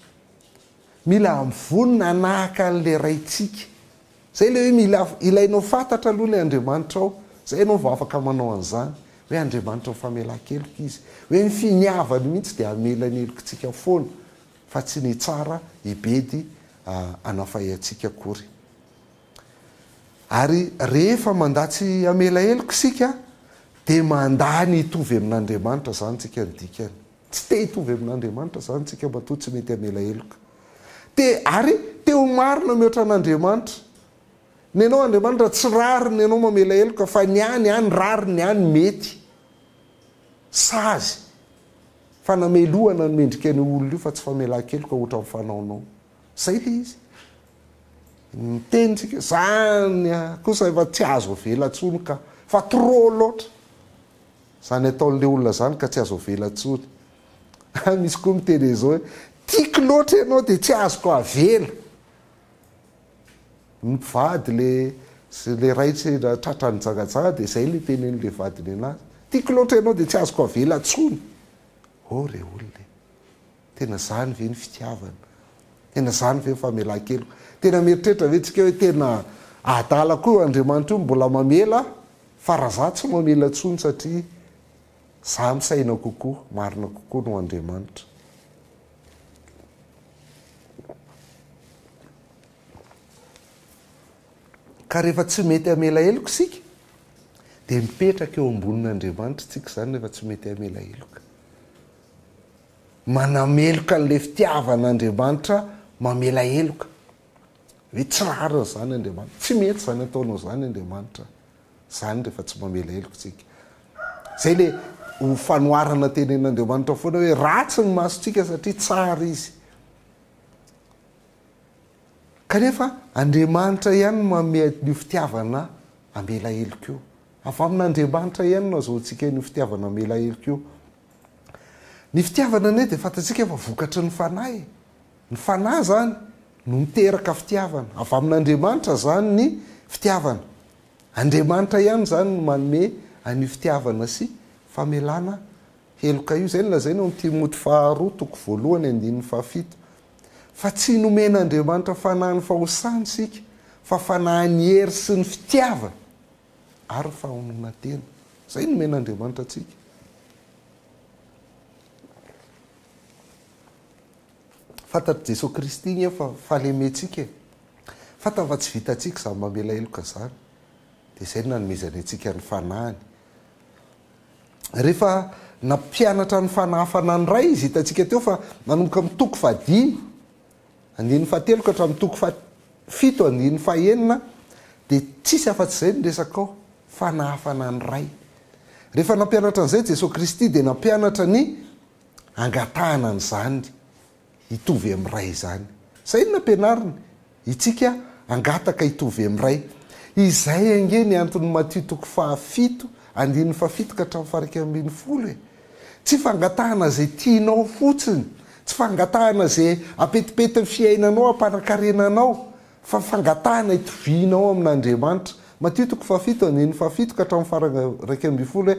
mila mivonina anahaka an'le raitsika zay le hoe mila ilainao fantatra aloha le Andriamanitra ao zay ianao vao afaka manao an'izany hoe Andriamanitra mifamelan-keloka izy hoe ny finiavany mihitsy dia hamelany helokontsika foana fa tsy ny tsara ibedy anafay antsika akory ary rehefa mandatsy amela heloka isika dia mandany hitovy amin'Andriamanitra zany tsika ny dikany tsy te hitovy amin'Andriamanitra zany tsika mba to tsy mety amela heloka dia ary teo marina mihoatra an'Andriamanitra ny anao Andriamanitra tsy rariny ianao mamela heloka fa ny any rariny any mety sazy fa namelohana ny mendrika ny olona io fa tsy famelan-keloka ohatra amin'ny fanaonao zay le izy mitenitsika zany kosa efa tsy azo velantsony ka fa trop loatra zany ataon'le olona zany ka tsy azo velantsony misy koa miteny zao hoe tiako loatra ianao dia tsy azoko avela mivady le raitsy tratrany jagajaga dia zay le tenen'le vadiny anazy tiako loatra ianao dia tsy azoko avelantsony re olona tena zany ve ny fitiavana tena zany ve famelan-keloka tena mieritreritra ve tsika hoe tena adala koa Andriamanitra io mbola mamela fa raha za tsy mamela ntsony satria za misaina kokoa marina kokoa no Andriamanitra ka rehefa tsy mety amela heloka isika dia mipetraka eo ambonin'Andriamanitra tsika zany rehefa tsy mety amela heloka manameloka n'le fitiavan'Andriamanitra mamela heloka hoe tsy rariny zany Andriamanitra tsy mety zany ataonao zany Andriamanitra zany rehefa tsy mamela heloka tsika zay le ho fanoharana tenen'Andriamanitra foana hoe ratsy ny masotsika satria tsara izy kanefa Andriamanitra ihany manome ny fitiavana amela heloka io avy amin'Andriamanitra ihany no azahoantsika ny fitiavana amela heloka io ny fitiavana anie dia fantatsika fa vokatry ny fanahy zany no miteraka fitiavana avy amin'Andriamanitra zany ny fitiavana Andriamanitra ihany zany no manome any fitiavana sy famelana heloka io zay no lazaina ny Timoty 2:1-7 fa tsy nomen'Andriamanitra fanahiny fahosany sika fa fanahiny hery sy ny fitiavana ary fahonona tena zay nomen'Andriamanitra atsika fantatr' Jesosy Kristy igny fa falementsika fantany fa tsy vitantsika zany mamela heloka zany dia zay nanomezany atsika ny fanahiny rehefa nampianatra ny fanahafanany ray izy hitantsika teo fa manomboka mitoko 5 andiny 7 ka hatramin'ny toko 7 andiny 9 dia tsisy afa-tsy zay ny resaka ao fanahafanany ray rehefa nampianatra an'izay Jesosy Kristy dia nampianatra ny angatahana n'izany hitovy amin'ray zany zay ny nampianariny itsika angataka hitovy amin'ray izay ange ny antony Matthieu 7 andiny 7 ka hatramin'ny 9 tsy fangatahana zay tianao fotsiny tsy fangatahana zay apetipety ny fiainanao ampanakarenanao fa fangatahana hitovianao amin'Andriamanitra Matthieu 7 andiny 7 ka hatramin'ny 9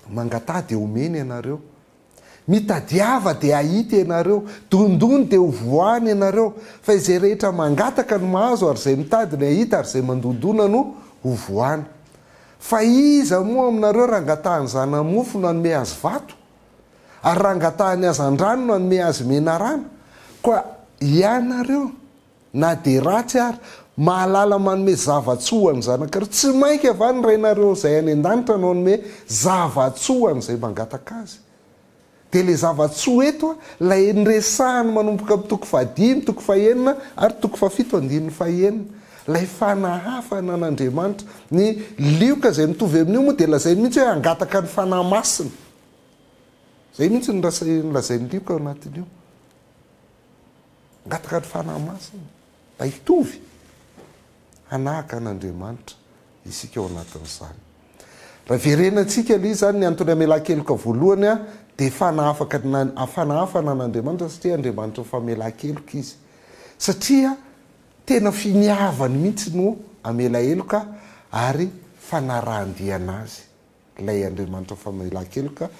mangatah dia omeny ianareo mitadiava dia ahita ianareo dondony dia ho voany ianareo fa izay rehetra mangataka no mahazo ary zay mitady ny ahita ary zay mandondona no ho voany fa iza moa aminareo rangatahany zanamofo no hanome azy vato ary rangatahany azy andrano no hanome azy menarana koa ianareo na dia ratsy ary mahalala manome zavatsoany zanakareo tsy mainka avany rainareo zay any an-danitra no hanome zavatsoany zay mangataka azy dia le zavatsoa eto lay nresahany manomboka amin'ny toko 5 toko 9 ary toko 7 andiny 9 lay fanahafana an'Andriamanitra ny lioka zay mitovy amin'io moa dia lazay mihitsy hoe angataka ny fanahy masina. Zay mihitsy nylazay ny lioka ao anatin'io. Angataka ny fanahy masina mba hitovy hanahaka an'Andriamanitra isika ao anatin'izany. Raha verenantsika ilay zany ny antony hamelan-keloka voalohany dia fanahafana an'Andriamanitra satria Andriamanitra famelan-keloka izy. Satria tena finiavany mihitsy no amela-heloka ary fanarahandia anazy. Ilay Andriamanitra famelan-keloka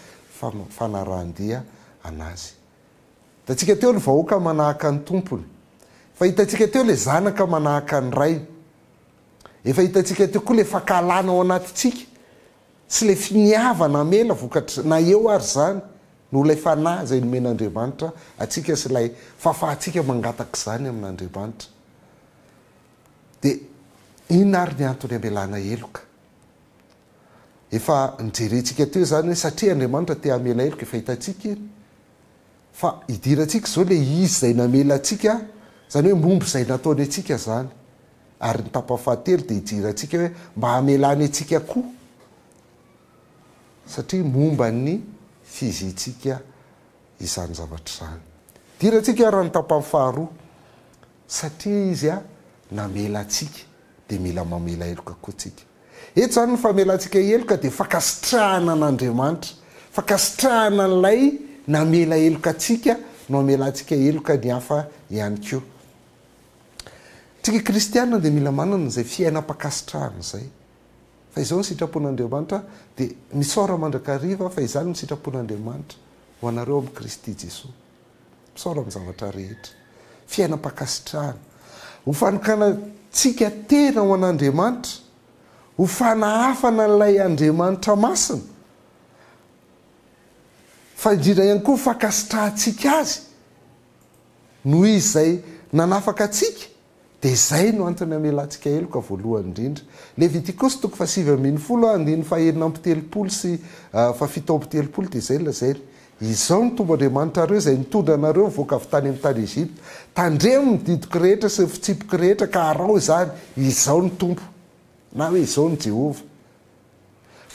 fanarahandia anazy. Hitantsika teo ny vahoaka manahaka ny tompony. Fa hitantsika teo ilay zanaka manahaka ny ray. Efa hitantsika teo koa ilay fankalana ao anatitsika sy ilay finiavana amela vokatra na eo ary zany no ilay fanahy zay nomen'Andriamanitra atsika sy ilay fahafahantsika mangataka izany amin'Andriamanitra. Dia inona ary ny antony hamelana heloka? Efa nijerentsika teo zany hoe satria Andriamanitra te hamela heloka, efa hitantsika iny. Fa hidirantsika zao ilay izy zay namela antsika, zany hoe momby izay nataony antsika zany. Ary ny tapafahatelo dia hidirantsika hoe mba hamelany antsika koa. Satria momba ny fizintsika izany zavatra izany. Hidirantsika raha ny tapany faharoa, satria izy namela antsika dia mila mamela heloka koa tsika. Eto zany ny famelantsika heloka dia fankasitrahana an'Andriamanitra, fankasitrahana n'ilay namela heloka antsika no amelantsika heloka ny hafa ihany koa. Tsika kristianina dia mila manana izay fiainam-pankasitrahana izay. Fa izao ny sitrapon'Andriamanitra dia misaora mandrakariva fa izany ny sitrapon'Andriamanitra ho anareo amin'ny Kristy Jesosy. Misaora amin'ny zavatra rehetra. Fiainam-pankasitrahana. Ho fanokanatsika tena ho an'Andriamanitra, ho fanahafana n'ilay Andriamanitra masina. Fa indrindra ihany koa fankasitrahantsika azy noho izy izay nanafaka antsika. Dia izay no antony hamelantsika heloka voalohany indrindra. Levitikosy 7:9-7 sy 7:7 dia izay lazainy. Izao ny tombo Andriamanitra areo izay nitondra anareo voaka avy tany amin'ny tany Ezipta. Tandremo ny didiko rehetra sy fitsipoka rehetra ka arao izany. Izao ny tombo. Na hoe izao ny Jehova.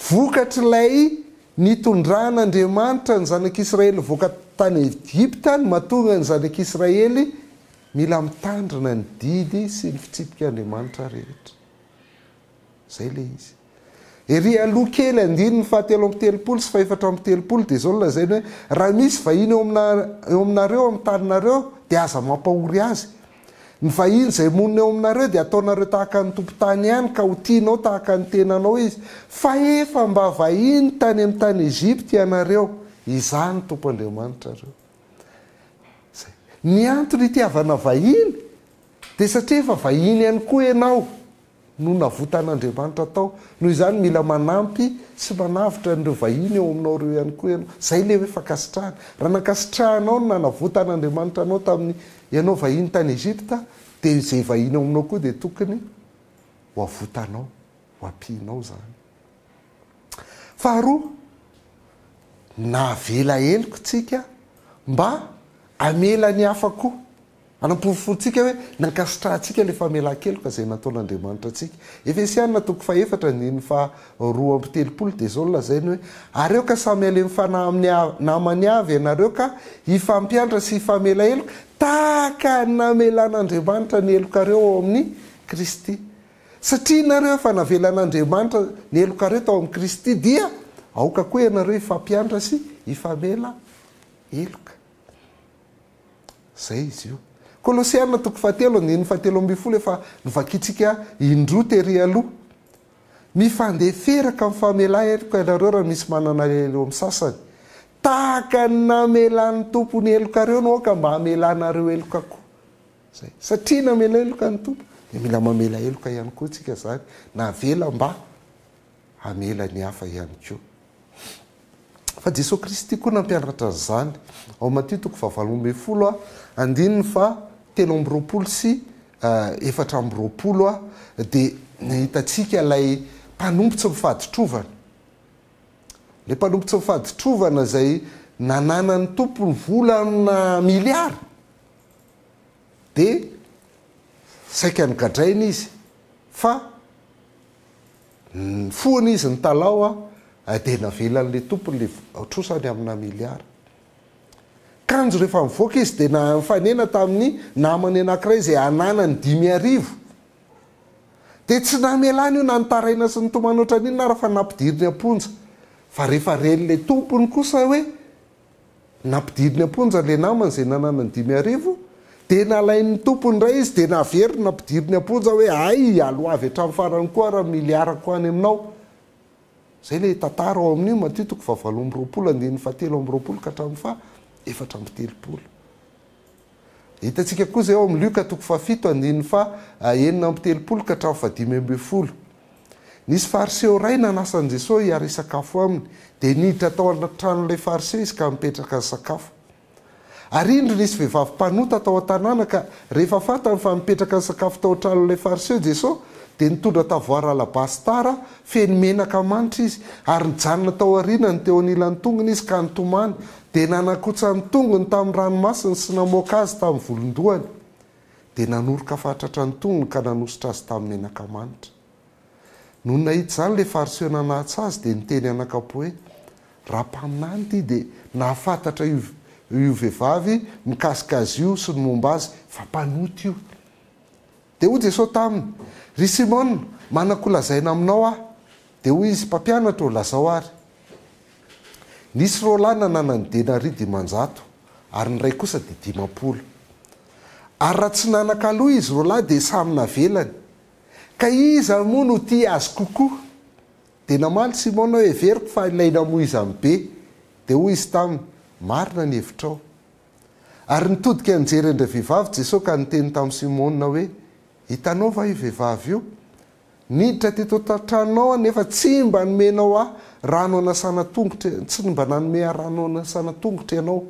Vokatra ilay nitondran'Andriamanitra ny zanak'Israely voaka tany Ezipta ny mahatonga ny zanak'Israely mila mitandrina ny didy sy ny fitsipikan'Andriamanitra rehetra. Zay le izy. Ery aloha kely 7:7 sy 4:7 dia zao lazainy hoe raha misy vahiny eo aminareo amin'ny taninareo dia aza mampahory azy. Ny vahiny izay monina eo aminareo dia ataonareo tahaka ny tompon-tany ihany ka ho tianao tahaka ny tenanao izy. Fa efa mba vahiny tany amin'ny tany Ezipta ianareo, izany tompo Andriamanitra reo. Ny antony itiavana vahiny dia satria efa vahiny ihany koa ianao no navotan'Andriamanitra tao. Noho izany mila manampy sy manavitra n'ireo vahiny eo aminao reo ihany koa ianao. Zay le hoe fankasitrahana. Raha nankasitrahanao no navotan'Andriamanitra anao tamin'ny ianao vahiny tany Ezipta, dia izay vahiny eo aminao koa dia tokony ho avotanao, ho ampianao zany. Faharoa, navela heloka tsika mba amela ny hafa koa. Anampofofontsika hoe nankasitrahantsika ilay famelan-keloka izay nataon'Andriamanitra antsika. Efesianina 4:2-3 dia izao lazainy hoe areo ka samy ale mifanahy amin'ny namany avy ianareo ka hifampianatra sy hifamela heloka tahaka namelan'Andriamanitra ny helokareo ao amin'ny Kristy. Satria nareo efa navelan'Andriamanitra ny helokareo tao amin'ny Kristy dia aoka koa ianareo hifampianatra sy hifamela heloka. Zay izy io. Kolosianina 3:7 efa novakitsika indroa tery aloha. Mifandeferaka amin'ny famela heloka ianareo raha misy manana eo amin'ny sasany. Tahaka namelan'ny tompony helokareo no ka mba hamelanareo heloka koa. Zay. Satria namela heloka ny tompo, dia mila mamela heloka ihany koa tsika zany. Navela mba hamela ny hafa ihany koa. Fa Jesosy Kristy koa nampianatra zany. Ao Matteo 7:20 7:20 sy 4:20 dia hitantsika ilay mpanompo tsy mifaditrovana. Ilay mpanompo tsy mifaditrovana izay nanana ny tompony volana miliara dia saika nygadrainy izy fa foana izy ny talao dia navelan'le tompony le trosany amina miliara. Kanjo rehefa mivoaka izy dia nafanena tamin'ny namany anankiray izay ananany 5,000. Dia tsy namelany io na nitaraina sy nytomanoatra n'inona raha fa nampidiriny amponja. Fa rehefa ren'le tompony kosa hoe nampidiriny amponja le namany izay nananany 5,000, dia nalain'ny tompony ray izy dia naveriny nampidiriny amponja hoe ay aloavy hatramin'ny farany koa raha miliara ko any aminao. Zay le tantara ao amin'io matitoko fa 720 ka hatramin'ny 470. Hitantsika koa zay ao amin'ny Luka 7:9 ka hatramin'ny 5:12. Nisy fariseo ray nanasan'i Jesosy hiary sakafo aminy, dia niditra tao an-tranon'ilay fariseo izy ka mipetraka ny sakafo. Ary indro nisy vehivavy mpanota tao an-tanàna ka rehefa fantany fa mipetraka ny sakafo tao an-tranon'ilay fariseo Jesosy, dia nitondra tavoara alabastara feno menaka manitra izy, ary nijanona tao aorianany teo anilany tongony izy ka nitomany, dia nanakotsa ny tongony tamin'ny ranomasiny sy namoaka azy tamin'ny volondohany, dia nanoroka fatratra ny tongony ka nanositra azy tamin'ny menaka manitra. No nahita izany ilay fariseo nanahatsa azy dia niteny anakapo hoe raha-paminany ity dia nahafantatra io vehivavy mikasika azy io sy ny momba azy fa mpanoty io. Dia hoy Jesosy taminy, ry Simona, manako lazaina aminao aho. Dia hoy izy, mpampianatra lazao ary. Nisy roa lahy nanana ny denari 500 ary ny ray kosa dia 50. Ary raha tsy nanan-kaloha izy roa lahy dia samy navelany. Ka iza moa no tia azy kokoa? Dia namaly Simona hoe veriko fa ilaina moa izy amin'ny be. Dia hoy izy taminy, marina ny hevitrao. Ary nitodika nijery andray vehivavy Jesosy ka niteny tamin'ny Simona hoe, hitanao va io vehivavy io? Niditra teto an-tranonao nefa tsy mba nomenao aho rano anasana tongotra, tsy mba nanome rano anasana tongotra ianao,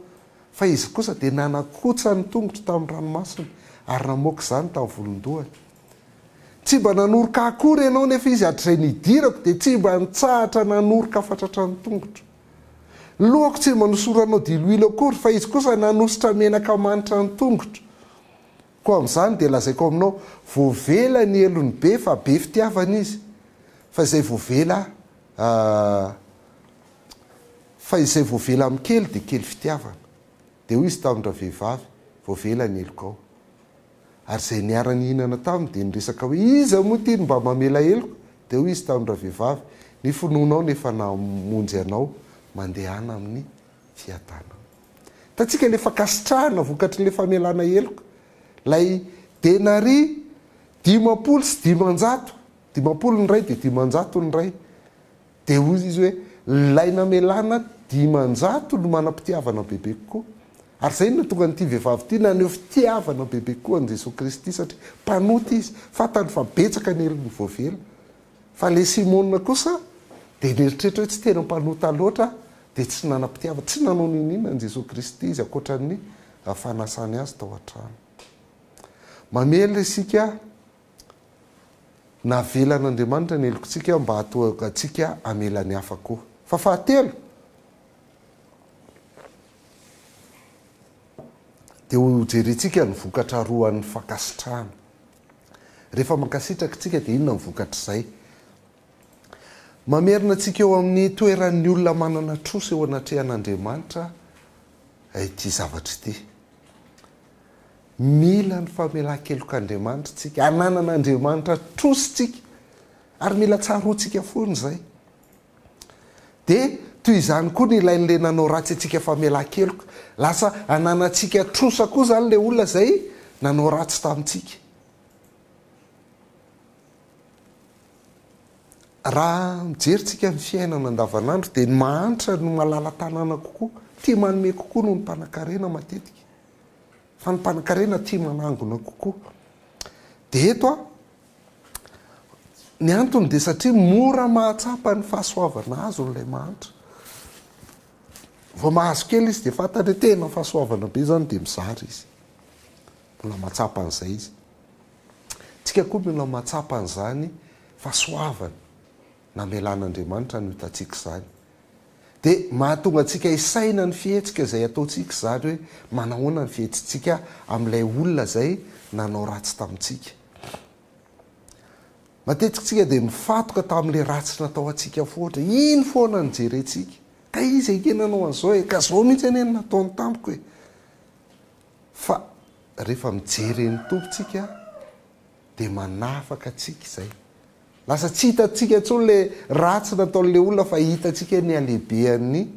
fa izy kosa dia nanakotsa ny tongotra tamin'ny ranomasina ary namoaka izany tamin'ny volondohany. Tsy mba nanoroka akory ianao nefa izy hatrizay nidirako dia tsy mba nitsahatra nanoroka fatratra ny tongotra. Lohako tsy mba nosoranao diloilo akory fa izy kosa nanositra menaka manitra ny tongotra. Koa amin'izany dia lazaiko aminao, voavela ny elony be fa be fitiavana izy. Fa izay voavela amin'ny kely dia kely fitiavana. Dia hoy izy tamin'ireo vehivavy, voavela ny eloko ao. Ary izay niara-ny hinana taminy dia niresaka hoe iza moa ity mba mamela eloko? Dia hoy izy tamin'ireo vehivavy, ny finoanao nefa namonjy anao mandehana amin'ny fiadanana. Hitantsika le fakasitrahana vokatry le famelana eloko. Lay denari 50 sy 500, 50 ny ray dia 500 ny ray. Dia hoy izy hoe lay namelana 500 no manam-pitiavana bebe kokoa. Ary izay no tonga n'ity vehivavy ity naneho fitiavana bebe kokoa an' Jesosy Kristy satria mpanoty izy, fantany fa betsaka ny elony voavela. Fa le Simona kosa dia nieritreritra hoe tsy tena mpanota loatra dia tsy nanam-pitiavana, tsy nanao ninina an' Jesosy Kristy izy ankoatran'ny fanasany azy tao an-trano. Mamela isika navelan'Andriamanitra ny helokontsika mba hatoaka antsika amela ny hafa koa. Fa fahatelo dia ho jerentsika ny vokatra roan'ny fankasitrahana. Rehefa mankasitraka tsika dia inona ny vokatra izay? Mamerina antsika eo amin'ny toeran'ny olona manana trosa eo anatrehan'Andriamanitra ity zavatra ity. Mila ny famelan-kelok'Andriamanitra tsika, ananan'Andriamanitra trositsika, ary mila tsaroantsika foana izay. Dia toy izany koa ny ilain'le nanao ratsy antsika famelan-keloka, lasa ananantsika trosa koa izany le olona izay nanao ratsy tamintsika. Raha mijerytsika amin'ny fiainana andavanandro dia ny mahantra no malala tanàna kokoa, tia manome kokoa no ny mpanan-karena matetika. Fa ny mpanan-karena tia manangona kokoa. Dia eto ny antony dia satria mora mahatsapa ny fahasoavana azo n'ilay mahantra. Vao mahazo kely izy dia fantany tena fahasoavana be izany dia mizary izy. Mbola mahatsapa an'izay izy. Tsika koa mila mahatsapa an'izany fahasoavana namelan'Andriamanitra no hitantsika izany. Dia mahatonga antsika isaina ny fihetsika izay ataontsika izany hoe manahoana ny fihetsintsika amin'ilay olona izay nanao ratsy tamintsika. matetikitsika dia mifatoka tamin'la ratsy natao atsika foatra iny foana ny jerentsika ka izy ekenanao an'izao e ka zao mihitsy ane ny nataony tampoko e fa rehefa mijery ny tompontsika dia manafaka atsika izay lasa tsy hitatsika intsony le ratsy nataon'le olona fa hitatsika ny alehibean'ny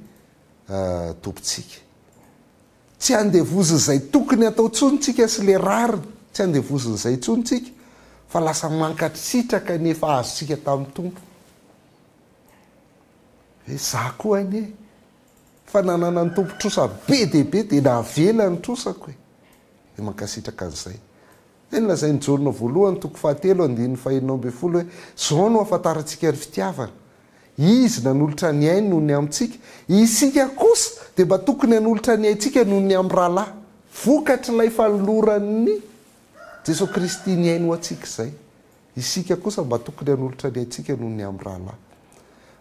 tompontsika tsy andevozon'izay tokony atao tsonytsika sy le rariny tsy andevozon'izay tsonytsika fa lasa mankatsitraka nefa azontsika tamin'ny tompo hoe za koa anie fa nanana ny tompo trosa be dehibe dia navela ny trosako e dia mankasitraka an'izay enona zay nijonona voalohany toko 7:5 hoe zao no afantarantsika ny fitiavana izy nanolotra ny ainy noho ny amintsika isika kosa dia mba tokony hanolotra ny aintsika noho ny amin'ny rahalahy vokatra ilay fanoloran'ny Jesosy Kristy ny ainy ho antsika izay isika kosa mba tokony hanolotra ny aintsika noho ny amin'ny rahalahy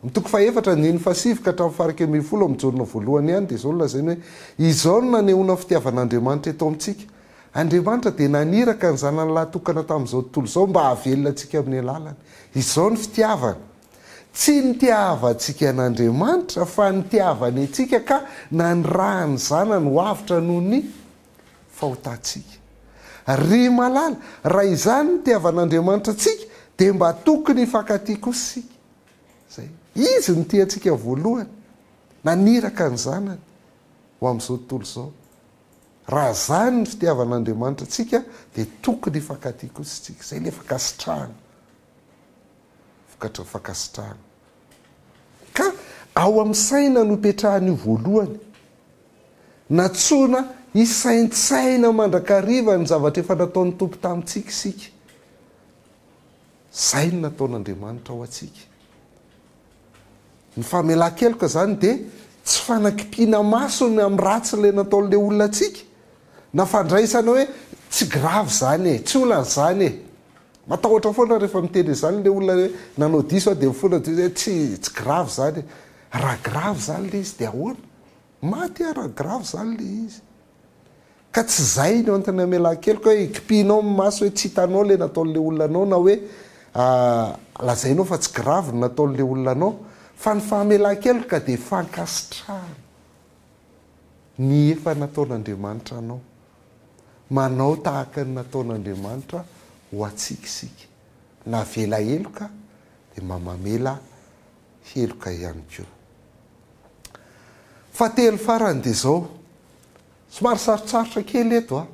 mitoko 4:7 ka hatramin'ny 10 mijonona voalohany ihany dia zao lazainy hoe izao no nanehoana fitiavan'Andriamanitra eto amintsika Andriamanitra dia naniraka ny zanany lahy tokana tamin'izao tontolo izao mba hahavelona antsika amin'ny alalany izao ny fitiavana tsy nitiavantsika an'Andriamanitra fa nitiavany antsika ka nanyrahany zanany ho avitra noho ny fahotantsika ry malala raha izany nitiavan'Andriamanitra antsika dia mba tokony hifankatia kosa sika zay izy nitiantsika voalohany naniraka ny zanany ho amin'izao tontolo izao raha zany ny fitiavan'Andriamanitra antsika dia tokony hifankatia kosa sika zay le fankasitrahana vokatra fankasitrahana ka ao amin'ny saina no ipetrahany voalohany natsoina hisaintsaina mandrakariva ny zavatra efa nataon'ny tompo tamintsika sika zay no nataon'Andriamanitra ao atsika ny famelan-keloka zany dia tsy fanakipina masony amin'ny ratsy le nataon'le olona atsika na fandraisana hoe tsy grave zany e tsy olana zany e matahotra foana rehefa miteny zany le olona hoe nanao diso dia mifona hoe tsy grave zany e raha grave zany le izy dia ahoana maty raha grave zany le izy ka tsy zay no antony hamelan-keloka hoe ikipinao maso hoe tsy hitanao le nataon'le olona anao na hoe lazainao fa tsy grave no nataon'le olona anao fa ny fahamelan-keloka dia fankasitrahana ny efa nataon'Andriamanitra anao manao tahaka ny nataon'Andriamanitra ho atsikisika na vela heloka dia mamamela heloka ihany koa fahatelo farany dia zao somary sarotsarotra kely eto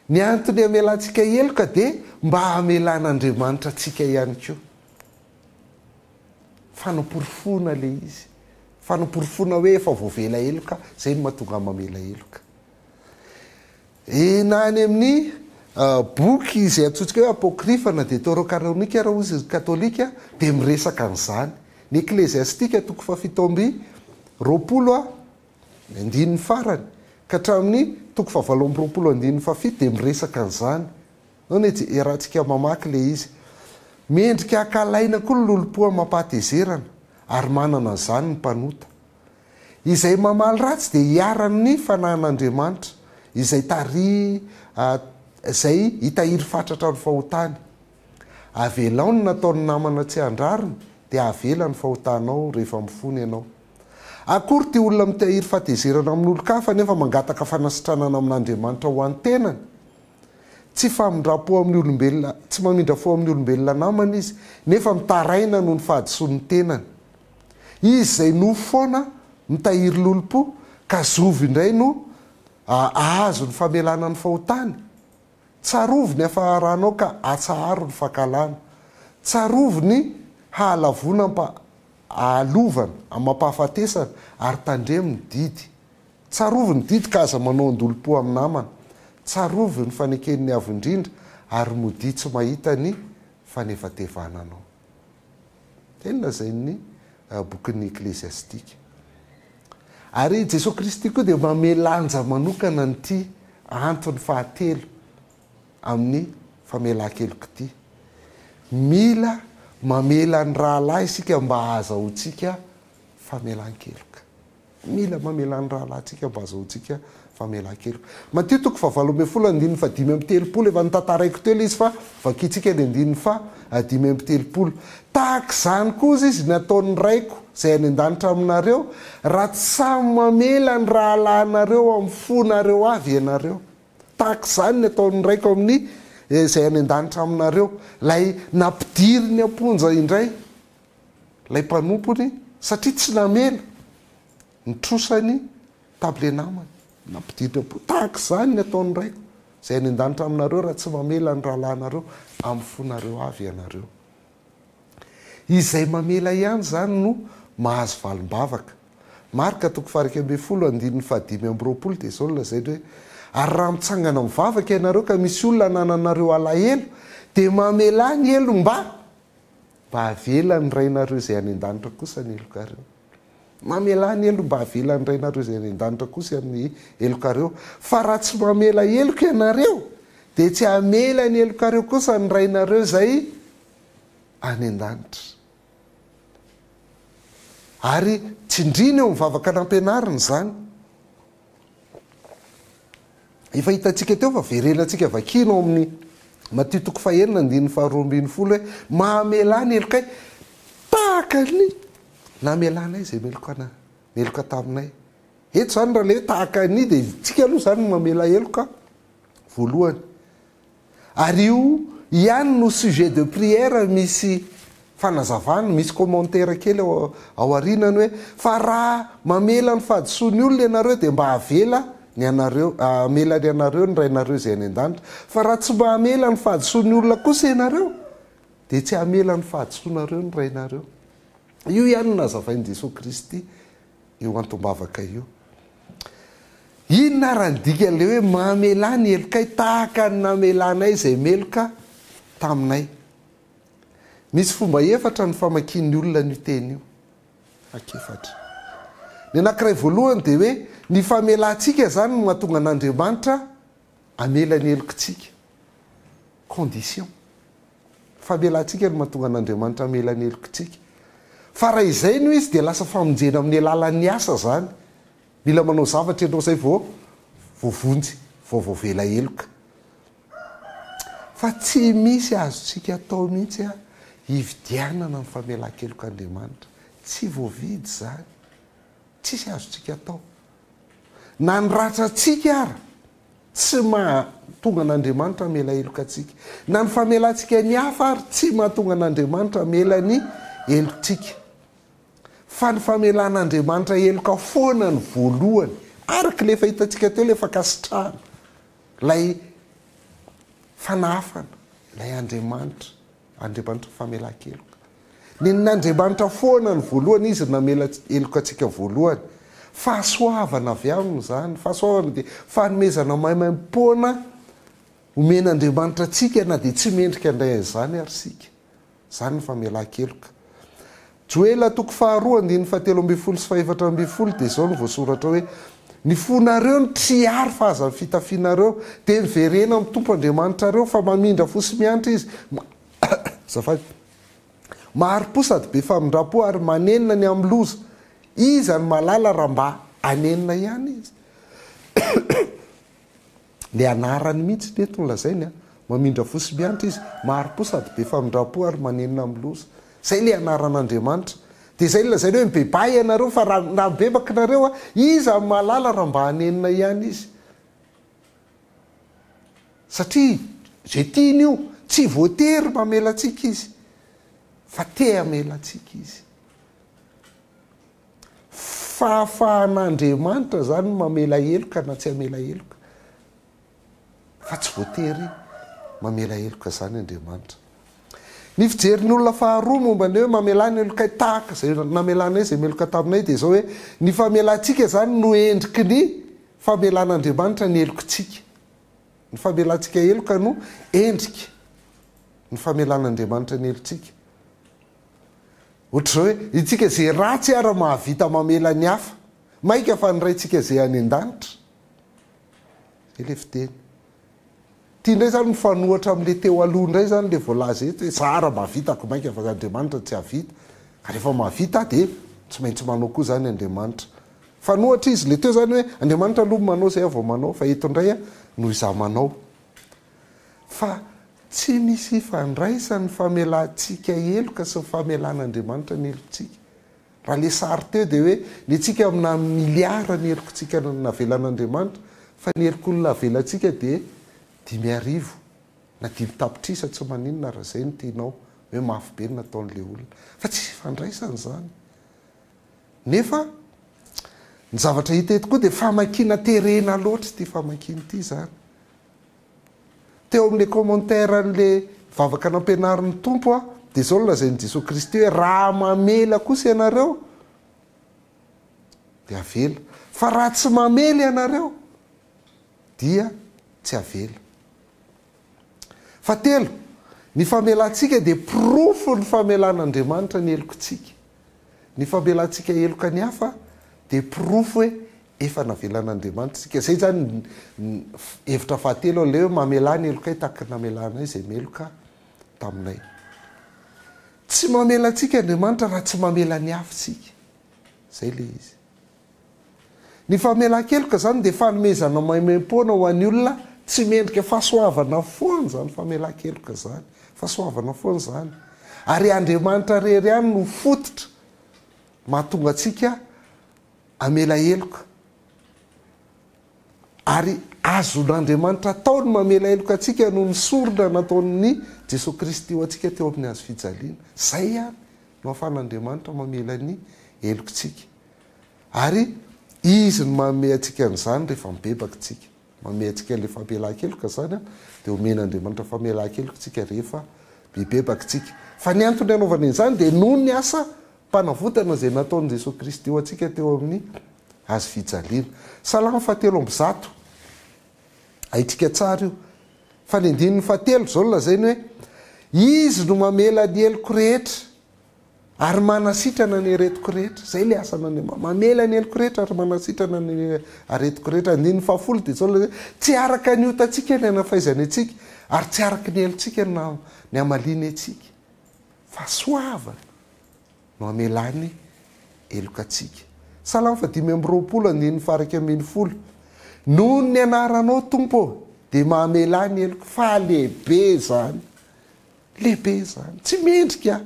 ny antony hamelantsika heloka dia mba hamelan'Andriamanitra atsika ihany koa fanaporofona le izy fanaporofona hoe efa voavela heloka zay no mahatonga mamela heloka na any amin'ny boky izay atsotsika hoe apôkrifa na dia Deutérononika raha ozy katolika dia miresaka an'izany ny Eklesiastika toko 7:20 andininy farany ka hatramin'ny toko 7:27 dia miresaka an'izany nao rahantsika mamaky le izy mendrika akalaina koa ny lolom-poa mampatezerana ary manana zany ny mpanota izay mamaly ratsy dia hiaran'ny fanahin'Andriamanitra izay izay hitahiry fatratra ny fahotany avelao ny nataony namana tsy handrariny dia avela ny fahotanao rehefa mifony ianao akory ty olona mitahiry fahatezerana amin'olo-kafa nefa mangataka fanasitranana amin'Andriamanitra ho any tenany tsy famindrapo amin'ny olombelona tsy mamindrafo amin'ny olombelona namana izy nefa mitaraina noho ny fahadisoan'ny tenany izy zay no foana mitahiry lolom-po ka zovy indray no ahazo ny famelana ny fahotany tsarovo ny afaharanao ka atsaharo ny fankalana tsarovo ny hahalavona ahalovana amampahafatesana ary tandremo ny didy tsarovo ny didy ka aza manao andolom-po amin'ny namana tsarovo ny faneken'ny avindrindra ary modi tsy mahita ny fanefatevananao tenona zay ny bokin'ny Eklesiastika ary Jesosy Kristy koa dia mamelanja manokana nyty antony fahatelo amin'ny famelan-keloka ity mila mamela ny rahalahy isika mba azahoantsika famelan-keloka mila mamela ny rahalahy tsika mba azahoantsika famelan-keloka. Matio toko fa 8:5 efa nitantaraiko teo ilay izy fa vakitsika ny 5:5 tahaka izany koza izy nataon'ny raiko izay any an-danitra aminareo raha tsy samy mamela ny rahalanareo amin'ny fonareo avy ianareo. Tahaka izany ny ataon'ny raiko amin'ny izay any an-danitra aminareo. Lay nampidiry ny amponja indray lay mpanompony satria tsy namela nitrosany tabile namany nampidiry tahaka izany ny ataon'ny raiko izay any an-danitra aminareo raha tsy mamela ny rahalanareo amin'ny fonareo avy ianareo. Izay mamela ihany zany no mahazo valim-bavaka. Marika 2:5 dia zao lazay hoe ary raha mitsangana mivavaka ianareo ka misy olona nananareo alahelo dia mamela ny elo mba avela ny rainareo izay any an-danitra kosa ny elokareo. Mamela ny elo mba avela ny rainareo izay any an-danitra kosa ny elokareo. Fa raha tsy mamela eloka ianareo dia tsy hamela ny elokareo kosa ny rainareo izay any an-danitra. Ary tsindrina eo mivavaka nampianarina zany. Efa hitantsika teo fa verenantsika vakino amin'ny Matio 9:12 hoe mamela ny elokay tahaka ny namelanay izay meloka taminay. Eto zany raha le tahaka ny dia tsika aloha zany mamela eloka voalohany. Ary io ihany no sujet de prière misy fanazavana, misy commentaire kely ao aorinany hoe fa raha mamela ny fahadisoany olona ianareo dia mba avela ny anareo amela ny anareo ny rainareo izay any an-danitra. Fa raha tsy mba hamela ny fahadisoany olona kosa ianareo dia tsy hamela ny fahadisoanareo ny rainareo. Io ihany no nazavain'i Jesosy Kristy io antombavaka io. Inona raha ny dikany hoe mamela ny elokay tahaka ny namelanay izay meloka taminay. Misy fomba efatra ny famakian'ny olona ny teny io. Akefatra. Ny anankiray voalohany dia hoe ny famelantsika zany no mahatonga an'Andriamanitra amela ny elokantsika. Condition. Famelantsika no mahatonga an'Andriamanitra amela ny elokantsika. Fa raha izay no izy dia lasa famonjena amin'ny alalan'ny asa zany. Mila manao zavatra ianao izay voavonjy, voavela eloka. Fa tsy misy azontsika atao mihitsy hividianana ny famelan-kelok'Andriamanitra. Tsy voavidy zany. Tsisy azontsika atao. Na ny ratrantsika ara tsy mahatonga an'Andriamanitra amela elokantsika. Na ny famelantsika ny hafa ary tsy mahatonga an'Andriamanitra amela ny elokantsika. Fa ny famelan'Andriamanitra eloka foana ny voalohany araka le fahitantsika teo le fakasitrahana lay fanafana lay Andriamanitra famelan-keloka. N'Andriamanitra foana ny voalohany izy namela elokantsika voalohany. Fahasoavana avy aminy zany, fahasoavana dia fanomezana maimaim-poana omen'Andriamanitra antsika na dia tsy mendrika andray an'izany ary sika. Zany ny famelan-keloka. Joela 2:17-4 dia zao no voasoratra hoe ny fonareo ny triary fa aza ny fitafianareo dia miverena amin'ny tompo Andriamanitrareo fa mamindra fosy miantra izy. Zafady. Maharo-po sady be famindrapo ary manenina ny amin'ny loza. Iza ny malala raha mba anenina ihany izy. Le anarany mihitsy neto nolazainy mamindra fosy miantra izy. Maharo-po sady be famindrapo ary manenina amin'ny loza. Zay le anaran'Andriamanitra. Dia zay lazainy hoe mibebay ianareo fa raha mibebaka nareo iza ny malala raha mba anenina ihany izy. Satria zay tiany io tsy voatery mamelantsika izy fa te hamelantsika izy. Fahafahan'Andriamanitra zany mamela eloka na tsy hamela eloka. Fa tsy voatery mamela eloka zany Andriamanitra. Ny fijerin'ny olona faharoa momba ny hoe mamelany elokay tahaka izay namelanay izay meloka taminay dia zao hoe ny famelantsika zany no endriky ny famelan'Andriamanitra ny elokantsika. Ny famelantsika eloka no endrika ny famelan'Andriamanitra ny elokantsika. Ohatra hoe itsika izay ratsy ara mahavita mamela ny hafa, maika fa ny raintsika izay any an-danitra. Zay le fiteny. Tia indray zany mifanohatra amin'le teo aloha indray zany le voalaza eto hoe tsara mahavitako maika fa Andriamanitra tsy havita. Ka rehefa mahavita dia tsy maintsy manao koa zany Andriamanitra fa nohatra izy le teo zany hoe andriamanitra aloha manao zay avao manao fa eto indray a noho iza manao fa tsy misy fandraisany famelantsika eloka sy famelan'andriamanitra ny elokontsika raha le sary teo dia hoe ny tsika amina miliara ny elokontsika navelan'andriamanitra fa ny elok'olona avelantsika dia 5,000 na 5 tapitrisa tsy maninona raha zay no tianao hoe mafy be ny nataon'le olona fa tsy fandraisany zany nefa ny zavatra hita eto koa dia famakina terena loatra ty famakiny ity zany teo amin'le commentaire n'le vavaka nampianarin'ny tompo a dia zao lazain'i Jesosy Kristy hoe raha mamela kosa ianareo dia avela fa raha tsy mamela ianareo dia tsy avela fa telo ny famelantsika dia profo ny famelan'andriamanitra ny elokontsika ny famelantsika eloka ny hafa dia profo hoe efa navelan'andriamanitra tsika zay zany hevitra fahatelo le hoe mamela ny elokay tahaka namelanay zay meloka taminay tsy mamelantsika andriamanitra raha tsy mamela ny hafitsika zay le izy ny famelan-keloka zany dia fanomezana maimem-pona ho an'ny olona tsy mendrika fahasoavana foana zany famelan-keloka zany fahasoavana foana zany ary andriamanitra rery ihany no fototra mahatonga atsika amela eloka ary azon'andriamanitra ataony mamela eloka atsika no ny sorona nataon'ny Jesosy Kristy ho atsika teo amin'ny azo fijaliana zay ihany no ahafan'andriamanitra mamela ny elokontsika ary izy no manome atsika n'izany rehefa mibebaka tsika manome atsika le famelan-keloka zany a dia omen'andriamanitra famelan-keloka tsika rehefa mibebaka tsika fa ny antony anaovana an'izany dia noho ny asa mpanavotana zay nataon'i Jesosy Kristy ho atsika teo amin'ny azo fijaliana Salamo 7:1 ahitsika tsara io fa ny 9:7 zao lazainy hoe izy no mamela ny eloko rehetra ary manasitrana ny aretiko rehetra zay le asan'andriamanitra mamela ny eloko rehetra ary manasitrana ny aretiko rehetra 9:10 dia zao lazainy tsy araka ny otantsika ny anafaizany atsika ary tsy araka ny elontsika ny amaliny atsika fa soavana no amelany eloka atsika Salamo 5:20 noho ny anaranao tompo dia mamela ny eloko fa lehibe zany tsy mendrika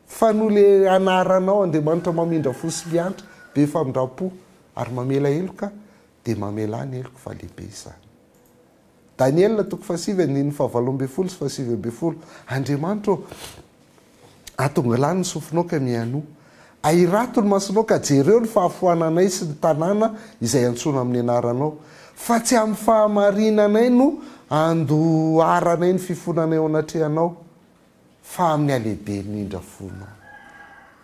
fa no le anaranao andriamanitra mamindra fosy miantra be famindrapo ary mamela eloka dia mamela ny eloko fa lehibe zany Daniel 7:17 Andriamanitra atonga lany ny sofinao ka miano airato ny masonao ka jereo ny fahafoananay sy ny tanàna izay antsoina amin'ny anaranao fa tsy amin'ny fahamarinanay no andoharanay ny fifonanay ao anatrehanao fa amin'ny alehibe nindra fonao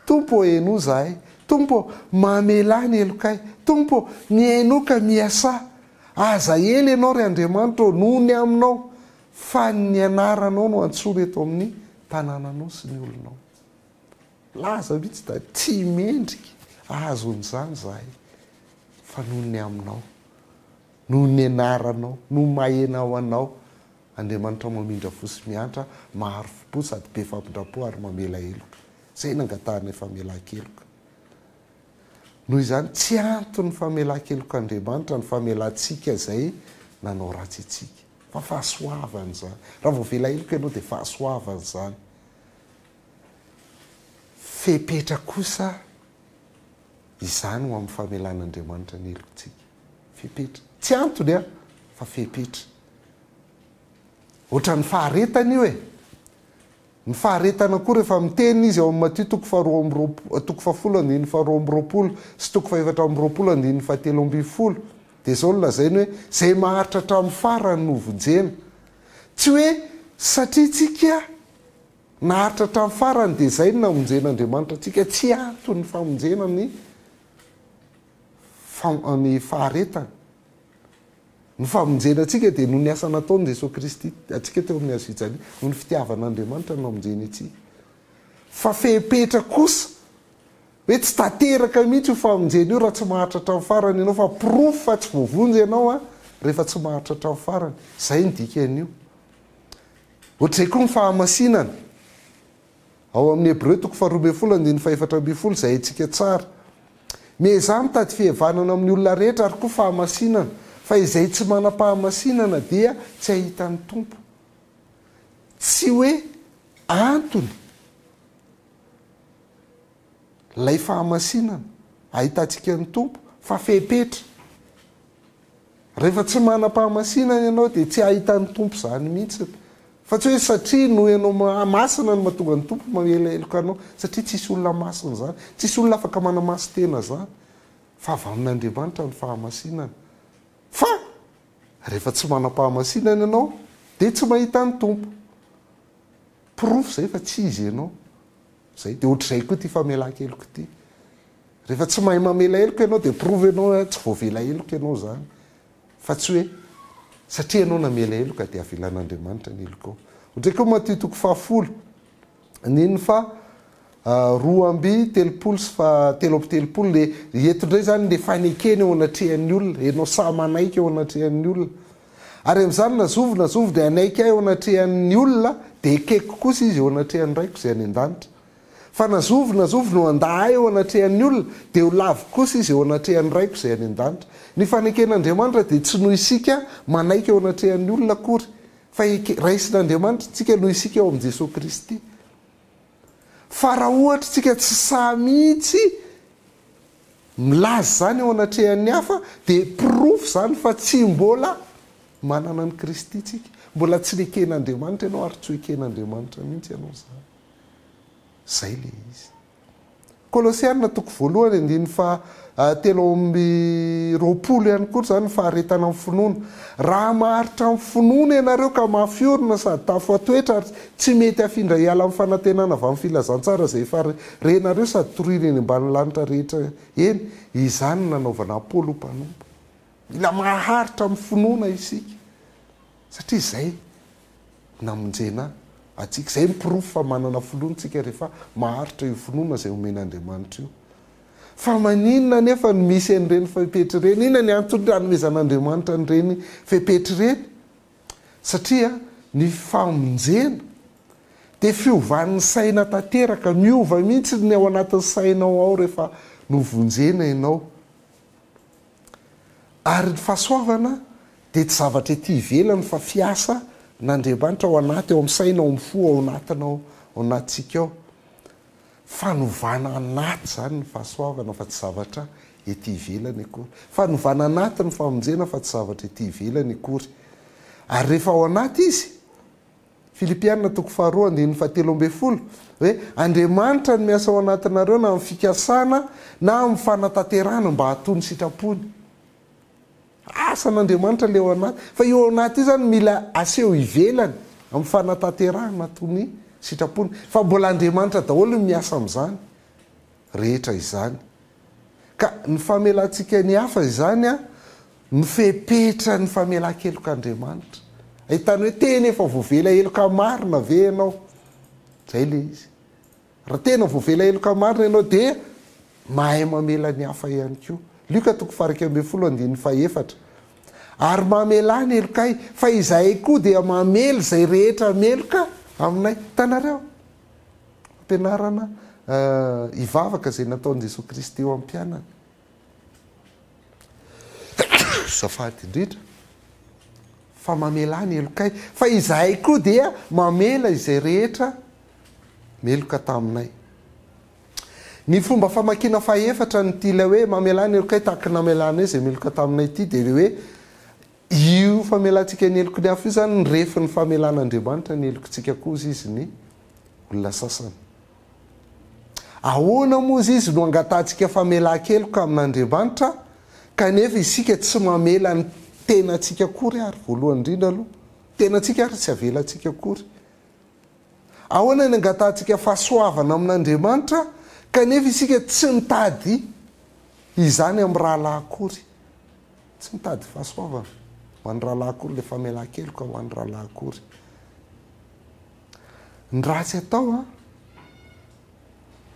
tompo eno zahay tompo mamela ny elokay tompo miainoka miasa aza ely ianao ry Andriamanitra noho ny aminao fa ny anaranao no antsoina eto amin'ny tanànanao sy ny olonao laza mihitsy da tsy mendrika azon'izany zahay fa noho ny aminao noho ny anaranao no mahenao anao Andriamanitra mamindra fosy miantra maharo fo sady be famindrapo ary mamela eloka zay nangatahana famelan-keloka noho izany tsy antony famelan-keloka Andriamanitra ny famelantsika zay nanao ratsy itsika fa fahasoavany zany raha vao vela eloka ianao dia fahasoavany zany fepetra kosa izany ho amin'ny famelan'andriamanitra ny elokontsika fepetra tsy antony a fa fepetra ohatra ny faharetana io ny faharetana koa rehefa miteny izy ao amin'ny Matio 7:20 sy 7:7 dia zao lazainy hoe zay maharitra hatramin'ny farany no vonjena tsy hoe satria tsika naharitra hatramin'ny farany dia zay no namonjen'andriamanitra atsika tsy antony famonjena ny faharetana ny famonjena atsika dia noho ny asa nataon'i Jesosy Kristy atsika teo amin'ny azo fijaliana noho ny fitiavan'andriamanitra no namonjeny atsika fa fepetra kosa hoe tsy tanteraka mihitsy ho famonjena io raha tsy maharitra hatramin'ny farany ianao fa profo fa tsy voavonjy ianao a rehefa tsy maharitra hatramin'ny farany zay ny dika an'io ohatr'izay koa ny fahamasinana ao amin'ny Hebreo 12:4 zay atsika tsara meza mitady fihavanana amin'ny olona rehetra ary koa fahamasinana fa izay tsy manam-pahamasinana dia tsy ahitany tompo tsy hoe antony lay fahamasinana ahitantsika ny tompo fa fepetra rehefa tsy manam-pahamasinana ianao dia tsy ahitany tompo zany mihitsy fa tsy hoe satria no ianao masina no mahatonga ny tompo maelaeloka anao satria tsisy olona masina zany tsisy olona afaka manamasy tena zany fa avy amin'Andriamanitra ny fahamasinana fa rehefa tsy manam-pahamasinana ianao dia tsy mahita ny tompo pirofo zay fa tsy izy ianao zay dia ohatr'izay koa ty famelan-keloka ity rehefa tsy mahay mamela heloka ianao dia pirofo ianao tsy voavela heloka ianao zany fa tsy hoe satria ianao namela heloka dia avelan'Andriamanitra ny helokao ohatray koa Matitoko 10 niny fa roa amby telopolo sy fa telo amby telopolo le entondray zany le fanekeny eo anatrehan'ny olona ianao sa manaiky eo anatrehan'ny olona ary amin'izany nazovo dia anaiky eo anatrehan'ny olona dia ekeko kosa izy eo anatrehan'ny raiko izay any an-danitra fa nazovo no andaa eo anatrehan'ny olona dia ho lavo kosa izy eo anatrehan'ny raiko izay any an-danitra ny faneken'Andriamanitra dia tsy noho isika manaiky eo anatrehan'ny olona akory fa raisin'Andriamanitra tsika noho isika eo amin'i Jesosy Kristy fa raha ohatra tsika tsy samitsy milaza zany eo anatrehan'ny hafa dia pirofo zany fa tsy mbola manana ny Kristy tsika mbola tsy leken'Andriamanitra ianao ary tsy hoeken'Andriamanitra mihitsy ianao zany zay le izy Kolosianina 1 fa 3:20 ihany koa zany faharetana amin'ny finoana raha maharitra amin'ny finoana ianareo ka mafiorina sady tafo atoetra ary tsy mety afindra hiala amin'ny fanantenana avy amin'ny filazantsara zay efa renareo sady torohireny ambany lanitra rehetra eny izany nanaovana Paoly ho mpanompo mila maharitra amin'ny finoana isika satria zay namonjena atsika zay mipirofo fa manana filontsika rehefa maharitra io finoana zay omen'Andriamanitra io fa maninona nefa ny misy an'ireny fepetra ireny inona ny antony hanomezan'Andriamanitra n'ireny fepetra ireny satria ny famonjena dia fiovan'ny saina tanteraka miova mihitsy ny ao anatin'ny sainao ao rehefa novonjena ianao ary ny fahasoavana dia tsy zavatra ety ivelany fa fiasa n'Andriamanitra ao anaty ao amin'ny saina ao amin'ny fo ao anatinao ao anatsika ao fanovana anaty zany ny fahasoavana fa tsy zavatra ety ivelany akory fanovana anaty ny famonjena fa tsy zavatra ety ivelany akory ary rehefa ao anaty izy Filipianina 2:13 hoe Andriamanitra ny miasa ao anatinareo na amin'ny fikasana na amin'ny fanatanterahana mba hatony sitrapony asan'Andriamanitra le ao anaty fa io ao anaty io zany mila aseho ivelany amin'ny fanatanterahana tony sitrapony fa mbola Andriamanitra daholo ny miasa amin'izany rehetra izany ka ny famelantsika ny hafa izany a ny fepetra ny famelan-kelok'Andriamanitra ahitany hoe tena efa voavela heloka marina ve ianao zay le izy raha tena voavela heloka marina ianao dia mahay mamela ny hafa ihany koa Luka 12:14 ary mamela ny helokay fa izahay koa dia mamely izay rehetra meloka aminay tanareo ampianarana ivavaka izay nataon'i Jesosy Kristy eo am-pianany zafady indrindra fa mamela ny helokay fa izahay koa dia mamela izay rehetra meloka taminay ny fomba famakina faefatra ny tila hoe mamela ny helokay tahaka namelana izay meloka taminay ity dia hoe io famelantsika ny heloko ny hafa io zany ny refy ny famelan'Andriamanitra ny helokontsika kosa izy ny olona sasany ahoana moa izy no angatantsika famelan-keloka amin'Andriamanitra kanefa isika tsy mamela ny tenantsika akory ary voalohany indrindra aloha tenantsika ary tsy avelantsika akory ahoana ny angatantsika fahasoavana amin'Andriamanitra kanefa isika tsy mitady izany amin'ny rahalahy akory tsy mitady fahasoavana ho an'ny rahalahy akory le famelan-keloka ho an'ny rahalahy akory ny ratsy atao a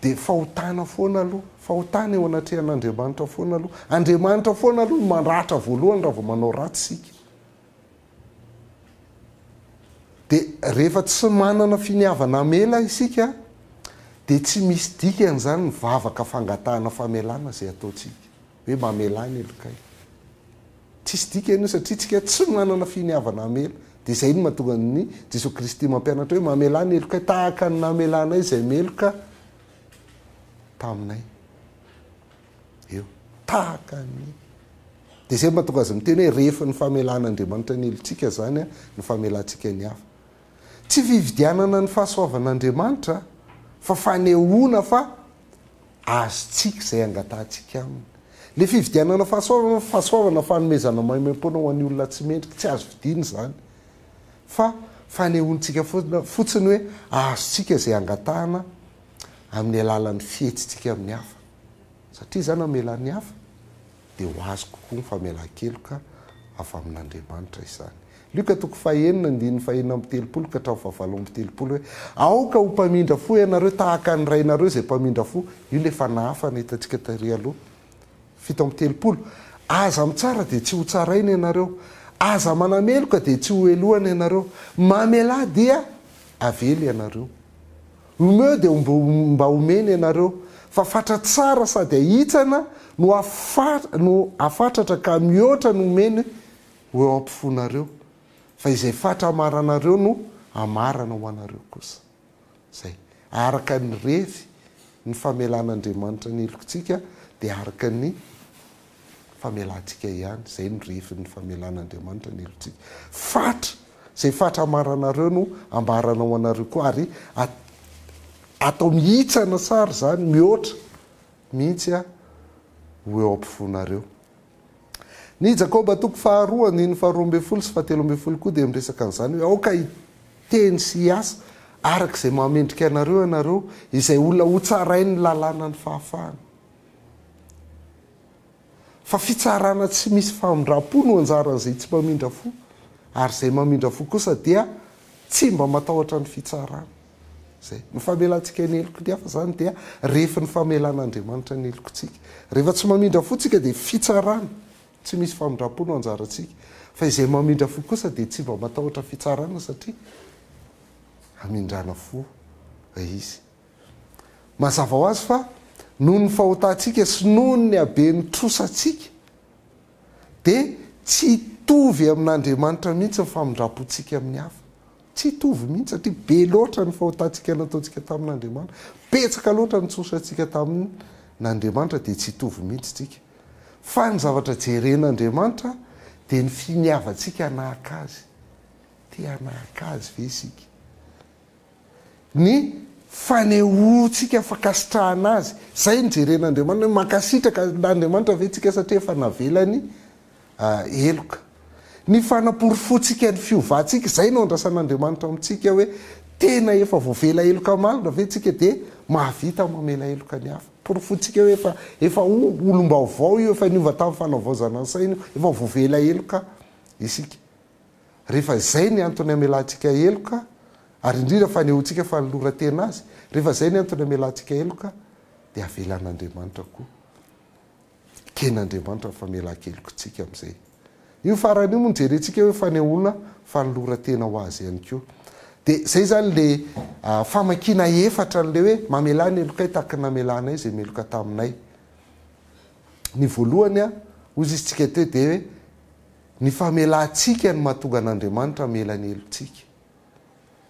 dia fahotana foana aloha fahotana eo anatrehan'Andriamanitra foana aloha Andriamanitra foana aloha no mandratra voalohany raha vao manao ratsy isika dia rehefa tsy manana finiavana mela isika dia tsy misy dikany zany mivavaka fangatahana famelana zay ataotsika hoe mamelana elokay tsisy dikany io satria tsika tsy manana finiavana amela dia izay no mahatonga ny Jesosy Kristy mampianatra hoe mamelana elokay tahaka ny namelanay izay meloka taminay eo tahaka ny dia izay mahatonga azy miteny hoe rehefa ny famelan'Andriamanitra ny elontsika zany a ny famelantsika ny hafa tsy fividianana ny fahasoavan'Andriamanitra fa fanehoana fa azotsika izay angatahantsika aminy le fividianana fahasoavana fanomezana maimam-poana ho an'ny olona tsy mendrika tsy azo vidiny zany fa fanehoantsika fotsiny hoe azotsika izay angatahana amin'ny alalan'ny fihetsintsika amin'ny hafa satria zany amelan'ny hafa dia ho azo kokoa ny famelan-keloka afa amin'Andriamanitra izany Luka toko 4:9-telopolo ka hatramin'ny 7:telopolo hoe aoka ho mpamindra fo ianareo tahaka ny rainareo izay mpamindra fo io le fanahafa ny hitantsika tary aloha 7:telopolo aza mitsara dia tsy ho tsaraina ianareo aza manameloka dia tsy ho elohana ianareo mamela dia avely ianareo omeo dia mba omeny ianareo fa fatra tsara sady ahitsana no afatratra ka mihoatra no omeny ho eo ampifonareo fa izay fatra amaranareo no amarana ho anareo kosa zay araka ny refy ny famelan'Andriamanitra ny elokontsika dia araka ny famelantsika ihany zay ny refy ny famelan'Andriamanitra ny elontsika fatra zay fatra amaranareo no ambarana ho anareo koa ary atao mihitsana sara zany mihoatra mihitsy a ho eo ampifonareo ny Jakoba toko 2:12 sy 13 koa dia miresaka an'izany hoe aoka hiteny sy hiasa arak'izay mamendrika anareo ianareo izay olona ho tsarainy lalàna ny fahafahana fa fitsarana tsy misy famindram-po no anjaran'izay tsy mamindra fo ary izay mamindra fo kosa dia tsy mba matahotra ny fitsarana zay ny famelantsika ny eloko ny hafa zany dia rehefa ny famelan'Andriamanitra ny elokontsika rehefa tsy mamindra fotsika dia fitsarana tsy misy famindram-po no anjarantsika fa izay mamindra fo kosa dia tsy mba matahotra fitsarana satria hamindrana fo izy mazava ho azy fa noho ny fahotantsika sy noho ny haben'ny trosantsika dia tsy hitovy amin'Andriamanitra mihitsy ny famindram-pontsika amin'ny hafa tsy hitovy mihitsy satria be loatra ny fahotantsika nataontsika tamin'Andriamanitra petsaka loatra ny trosantsika tamin'Andriamanitra dia tsy hitovy mihitsy tsika fa ny zavatra jeren'Andriamanitra dia ny finiavantsika hanahaka azy tia hanahaka azy ve isika ny fanehoantsika fakasitrahana azy zay ny jeren'Andriamanitra makasitraka n'Andriamanitra ve tsika satria efa navelany eloka ny fanaporofontsika ny fiovantsika zay no andrasan'Andriamanitra amintsika hoe tena efa voavela eloka malina ve tsika dia mahavita mamela eloka ny hafa porofontsika hoe efa olom-baovao io efa niova tamin'ny fanavaozana ny saina efa voavela eloka isika rehefa zay ny antony amelantsika eloka ary indrindra fanehoantsika fanolora-tena azy rehefa zay ny antony amelantsika eloka dia avelan'Andriamanitra koa ken'Andriamanitra famelan-kelokontsika amin'izay io farany io moa nijerentsika hoe fanehoana fanolora-tena ho azy ihany koa dia zay zany le famakina efatra n'le hoe mamelana elokay tahaka namelanay zay meloka taminay ny voalohany a ozy izytsika teo dia hoe ny famelantsika ny mahatonga an'Andriamanitra amelany elontsika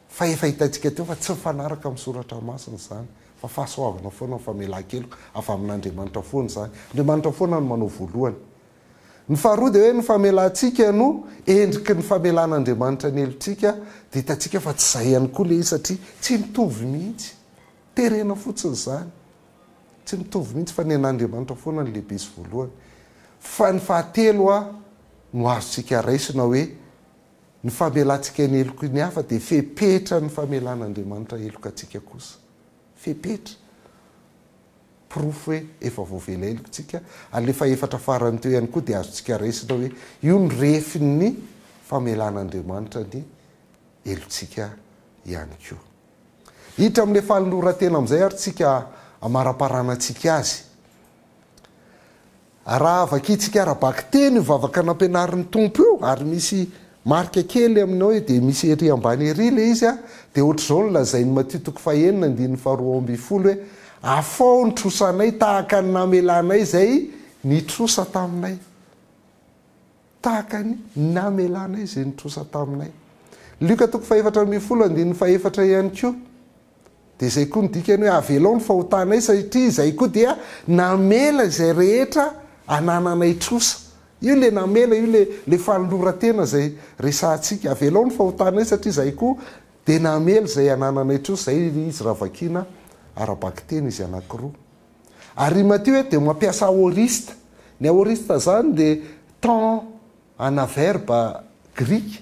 fa efa hitantsika teo fa tsy mifanaraka amin'ny soratra masina zany fa fahasoavana foana ny famelan-keloka avy amin'Andriamanitra foana zany Andriamanitra foana no manao voalohany ny faharoa dia hoe ny famelantsika no endriky ny famelan'Andriamanitra ny elontsika dia hitantsika fa tsy izay ihany koa le izy satria tsy mitovy mihitsy terena fotsiny zany tsy mitovy mihitsy fa ny an'Andriamanitra foana ny lehibe sy voalohany fa ny fahatelo a no azontsika raisina hoe ny famelantsika ny eloko ny hafa dia fepetra ny famelan'Andriamanitra eloka atsika kosa fepetra profo hoe efa voavela elokontsika ary lefa efatra farany teo ihany koa dia azontsika raisina hoe io ny refin'ny famelan'Andriamanitra ny elontsika ihany koa hiditra amin'le fanolora-tena amin'izay ary tsika amara-paranantsika azy raha avakitsika arabaky teny vavaka nampianarin'ny tompo io ary misy marika kely aminao hoe de misy ery ambany ery le izy a de ohatr' zao nolazainy matitoko fahenina andiny faharoa amby folo hoe afao ny trosanay tahaka ny namelanay zay nitrosa taminay tahaka ny namelanay zay nitrosa taminay lioka toko faefatra amby folo andiny faefatra ihany koa de zay koa nodikany hoe avelao ny fahotanay satria zay koa dia namela zay rehetra anananay trosa io le namela io le fanoloratena zay resantsika avelao ny fahotanay satria zay koa de namela zay anananay trosa zay izy ravakina arabaky teny izy anankiroa ary matio hoe de mampiasa aorista ny aorista zany de temps ana verbe grika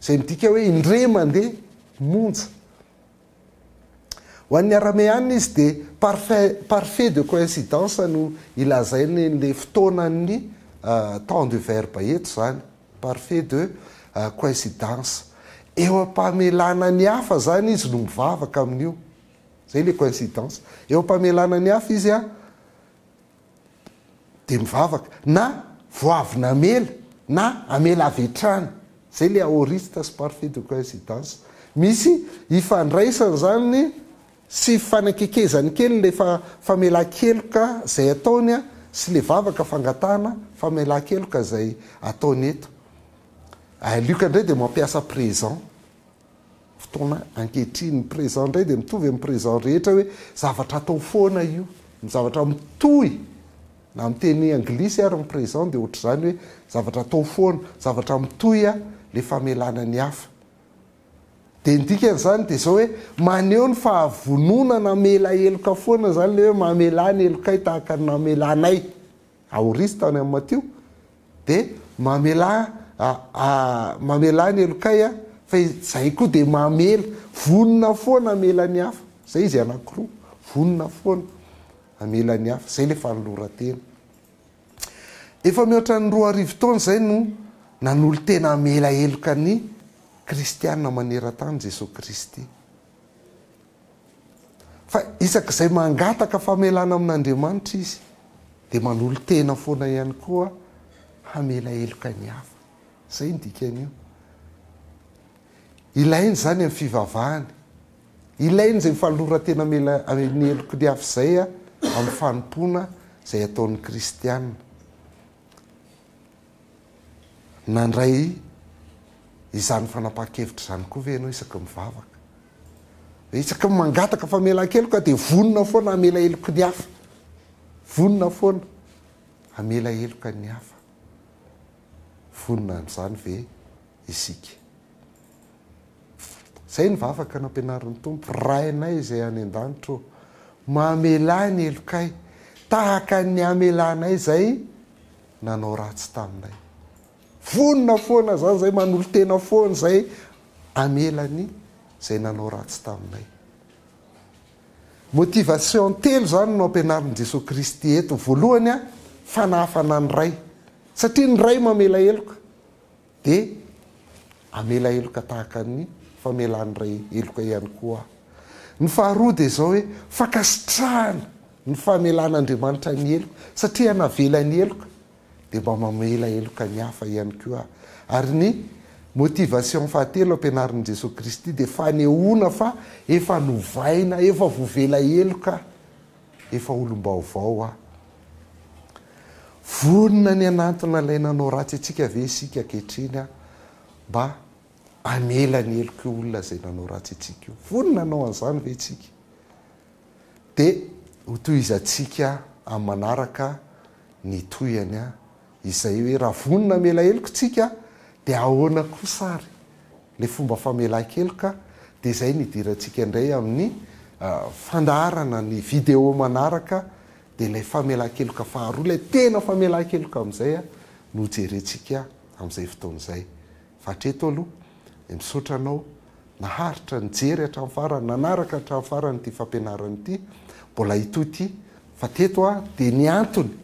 zay midika hoe indre mandeha monja ho an'ny arameanina izy de parfait de coïncidence no ilazainy le fotoanan'ny temps de verbe eto zany parfait de coïncidence eo ampamelana ny hafa zany izy no mivavaka amin'io zay le coïncidence eo ampamelana ny hafa izy a de mivavaka na voavy namela na amela avetrany zay le aoriste sy parfait de coïncidence misy ifandraisany zany sy fanakekezany kely le famela-keloka zay ataony a sy le vavaka fangatana famela-keloka zay ataony eto alioka indray de mampiasa présent fotoana ankehitriny présent indray de mitovy amin'ny présent rehetra hoe zavatra atao foana io zavatra mitohy na miteny anglisy ary ny présent de ohatra zany hoe zavatra atao foana zavatra mitohy a le famelana ny hafa de ndikany zany de zao hoe maneho ny fahavonona namela eloka foana zany le hoe mamela ny elokay tahaka ny namelanay aorista any amin'ny matio de mamela ny elokay a fa zay koa de mamela vonona foana amela ny hafa zay izy anankiroa vonona foana amela ny hafa zay le fanoloratena efa mihoatra ny 2 arivo taona zay no nanolo tena amela eloka ny kristianina maneran-tany Jesosy Kristy fa isak'izay mangataka famelana amin'Andriamanitra izy de manolo tena foana ihany koa hamela eloka ny hafa zay ndikan'io ilainy zany amin'ny fivavahany ilainy zay fanoloratena amela amin'ny eloko ny hafa zay a amin'ny fanompona zay ataon'ny kristianina nandray izany fanapaha-kevitra zany koa ve ianao isaky mivavaka isaky mangataka famelan-keloka de vonona foana amela eloko ny hafa vonona foana amela eloka ny hafa vonona am'zany ve isika zay ny vavaka nampianarin'ny tompo rainay zay any an-danitra mamela ny elokay tahaka ny amelanay zay nanao ratsy taminay vonona foana zany zay manolo tena foana zay amelany zay nanao ratsy taminay motivation telo zany no ampianarin'i Jesosy Kristy eto voalohany a fanafana ny ray satria ny ray mamela eloka de amela eloka tahaka ny famelan'ny ray eloka ihany koa ny faharoa de zao hoe fakasitrahana ny famelan'Andriamanitra ny eloka satria navela ny eloka de mba mamela eloka ny hafa ihany koa ary ny motivation fahatelo ampianarin'i Jesosy Kristy de fanehoana fa efa novaina efa voavela eloka efa olom-baovao a vonona ny anatona lay nanao ratsy atsika ve isika ankehitriny a mba amela ny eloka olona zay nanao ratsy atsika io vonona anao an'izany ve tsika de ho tohizatsika amin'ny manaraka ny tohany a izay hoe raha vonona amela eloka tsika de ahoana koa sary le fomba famelan-keloka de zay nidirantsika indray amin'ny fandaharana ny video manaraka de lay famelan-keloka faharoa lay tena famelan-keloka am'izay a no jerentsika am'izay fotoan'izay fatreto aloha misaotra anao naharitra nijery hatramin'ny farany nanaraka hatramin'ny farany ity fampianarana ity mbola ito ity fa teto a de ny antony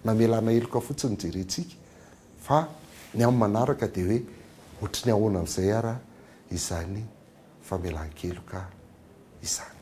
namelana eloka fotsiny jerentsika fa ny amin'ny manaraka de hoe ohatry ny ahoana am'izay ara izany famelan-keloka izany